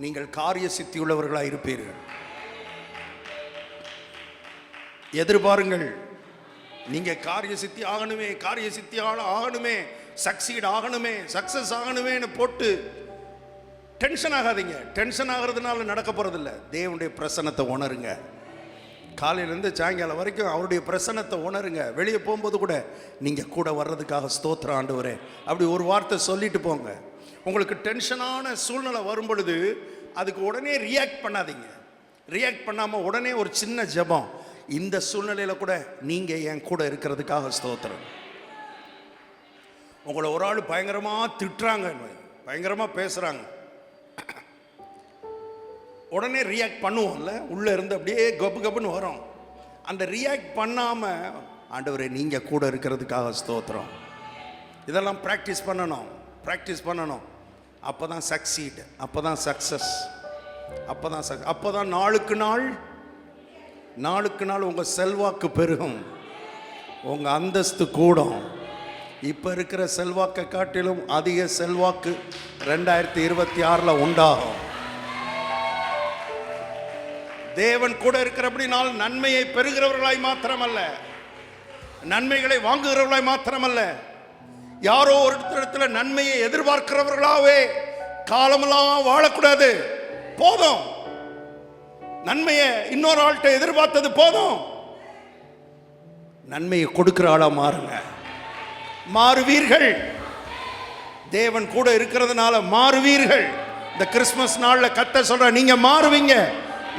நீங்கள் காரிய சித்தி உள்ளவர்களாக இருப்பீர்கள். எதிர்பாருங்கள், நீங்க காரிய சித்தி ஆகணுமே, காரிய சித்தி ஆகணுமே, சக்சீட் ஆகணுமே, சக்சஸ் ஆகணுமேன்னு போட்டு டென்ஷன் ஆகாதீங்க. டென்ஷன் ஆகிறதுனால நடக்க போறதில்ல. தேவனுடைய பிரசன்னத்தை உணருங்க. காலையிலேருந்து சாயங்காலம் வரைக்கும் அவருடைய பிரசன்னத்தை உணருங்க. வெளியே போகும்போது கூட நீங்கள் கூட வர்றதுக்காக ஸ்தோத்திரம் ஆண்டவரே அப்படி ஒரு வார்த்தை சொல்லிட்டு போங்க. உங்களுக்கு டென்ஷனான சூழ்நிலை வரும் பொழுது அதுக்கு உடனே ரியாக்ட் பண்ணாதீங்க. ரியாக்ட் பண்ணாமல் உடனே ஒரு சின்ன ஜெபம், இந்த சூழ்நிலையில் கூட நீங்கள் என் கூட இருக்கிறதுக்காக ஸ்தோத்திரம். உங்களை ஒரு ஆள் பயங்கரமாக திட்டுறாங்க, பயங்கரமாக பேசுகிறாங்க, உடனே ரியாக்ட் பண்ணுவோம்ல, உள்ளே இருந்து அப்படியே கப்பு கப்புன்னு வரும். அந்த ரியாக்ட் பண்ணாமல் ஆண்டவரே நீங்கள் கூட இருக்கிறதுக்காக ஸ்தோத்திரம். இதெல்லாம் ப்ராக்டிஸ் பண்ணணும், ப்ராக்டிஸ் பண்ணணும். அப்போ தான் சக்சீட், அப்போ தான் சக்ஸஸ், அப்போ தான் நாளுக்கு நாள் உங்கள் செல்வாக்கு பெருகும், உங்கள் அந்தஸ்து கூடும். இப்போ இருக்கிற செல்வாக்கை காட்டிலும் அதிக செல்வாக்கு 2026 உண்டாகும். தேவன் கூட இருக்கிறபடினால் நன்மையை பெறுகிறவர்களாய் மாத்திரமல்ல, நன்மைகளை வாங்குகிறவர்களாய் மாத்திரமல்ல, யாரோ ஒரு இடத்துல நன்மையை எதிர்பார்க்கிறவர்களாவே காலமெல்லாம் வாழக்கூடாது. போதும், நன்மையை இன்னொரு ஆள்கிட்ட எதிர்பார்த்தது போதும். நன்மையை கொடுக்கிற ஆளா மாறுங்க, மாறுவீர்கள். தேவன் கூட இருக்கிறதுனால மாறுவீர்கள். இந்த கிறிஸ்துமஸ் நாள்ல கர்த்தர் சொல்ற, நீங்க மாறுவீங்க,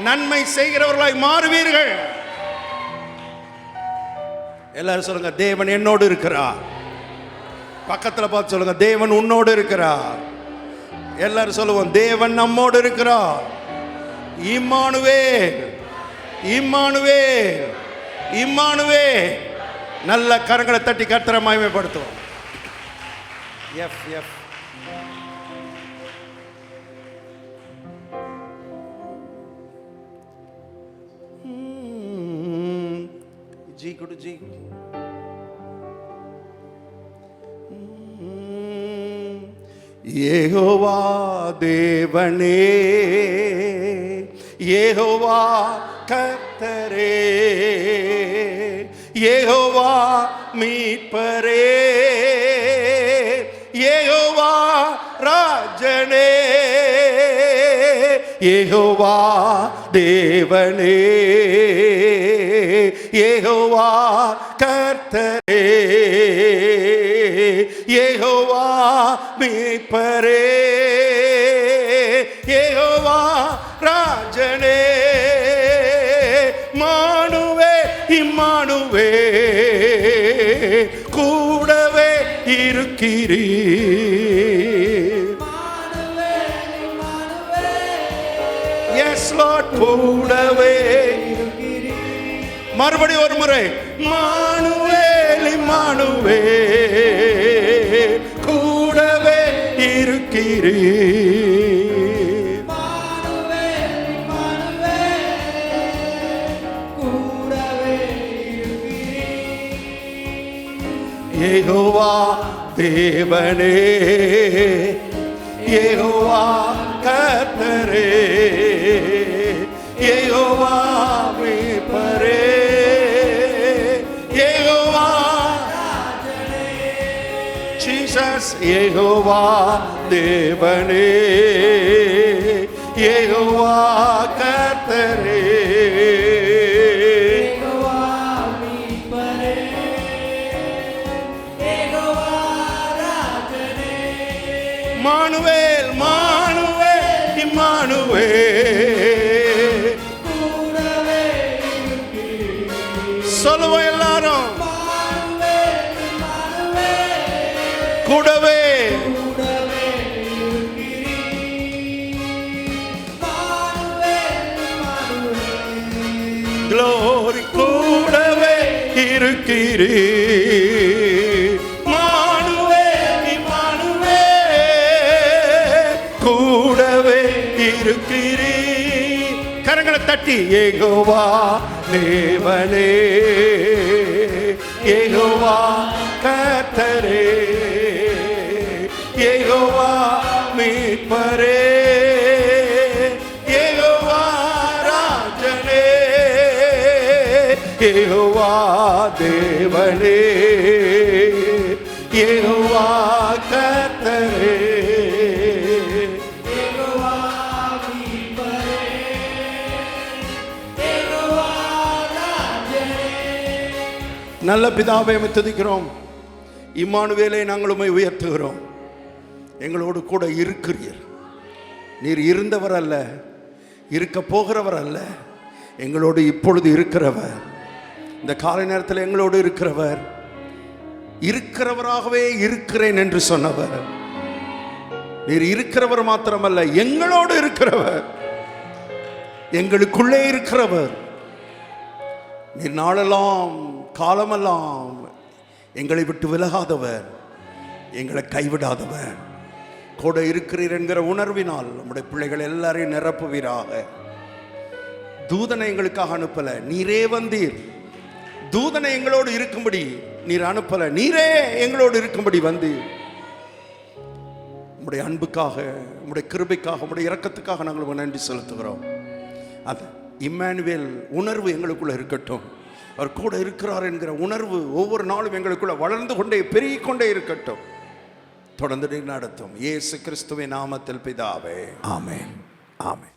நன்மை செய்கிறவர்களாய் மாறுவீர்கள். எல்லாரும் சொல்லுங்க, தேவன் என்னோடு இருக்கிறார். பக்கத்துல பார்த்து சொல்லுங்க, தேவன் உன்னோடு இருக்கிறார். எல்லாரும் சொல்லுவோம், தேவன் நம்மோடு இருக்கிறார். Immanuel, Immanuel, Immanuel. நல்ல கரங்களை தட்டி கர்த்தரை மகிமைப்படுத்துவோம். எஃப் எஃப் जी गुड जी यहोवा देवने यहोवा கர்த்தரே यहोवा மீட்பரே यहोवा ராஜனே यहोवा தேவனே यहोवा கர்த்தரே यहोवा மீட்பரே यहोवा ராஜனே மானுவே இம்மானுவே கூடவே இருக்கிறீர். Yes Lord, கூடவே மறுபடி ஒரு முறை, மானுவேல் இம்மானுவே கூடவே இருக்கிறீர். யெகோவா தேவனே யெகோவா கர்த்தரே யெகோவா மீட்பரே யெகோவா ராஜனே ஜீசஸ் யெகோவா தேவனே யெகோவா கர்த்தரே மானுவேல் மானுவேல் இம்மானுவேல் சொல்லுவோம் எல்லாரும், கூடவே க்ளோரி கூடவே இருக்கிறீர். கூடவே இருக்கிறீர். கரங்களை தட்டி யெகோவா தேவனே யெகோவா கர்த்தரே யெகோவா மீட்பரே யெகோவா ராஜனே யெகோவா தேவனே, யெகோவா கர்த்தரே, நல்ல பிதாவை துதிக்கிறோம். இம்மானுவேலை நாங்கள் உம்மை உயர்த்துகிறோம். எங்களோடு கூட இருக்கிறீர். நீர் இருந்தவர் அல்ல, இருக்க போகிறவர் அல்ல, எங்களோடு இப்பொழுது இருக்கிறவர். இந்த காலை நேரத்தில் எங்களோடு இருக்கிறவர், இருக்கிறவராகவே இருக்கிறேன் என்று சொன்னவர். நீர் இருக்கிறவர் மாத்திரமல்ல, எங்களோடு இருக்கிறவர், எங்களுக்குள்ளே இருக்கிறவர். நீர் நாளெல்லாம் காலமெல்லாம் எங்களை விட்டு விலகாதவர், எங்களை கைவிடாதவர். கூட இருக்கிறீர் என்கிற உணர்வினால் நம்முடைய பிள்ளைகள் எல்லாரையும் நிரப்புவீராக. தூதனை எங்களுக்காக அனுப்பல, நீரே வந்தீர். தூதனை எங்களோடு இருக்கும்படி நீர் அனுப்பல, நீரே எங்களோடு இருக்கும்படி வந்தீர். உம்முடைய அன்புக்காக, உம்முடைய கிருபைக்காக, உம்முடைய இரக்கத்துக்காக நாங்கள் நன்றி செலுத்துகிறோம். அது இம்மானுவேல் உணர்வு எங்களுக்குள்ள இருக்கட்டும். அவர் கூட இருக்கிறார் என்கிற உணர்வு ஒவ்வொரு நாளும் எங்களுக்குள்ள வளர்ந்து கொண்டே பெருகிக் கொண்டே இருக்கட்டும். தொடர்ந்து நடத்தும். இயேசு கிறிஸ்துவின் நாமத்தில் பிதாவே, ஆமென், ஆமென்.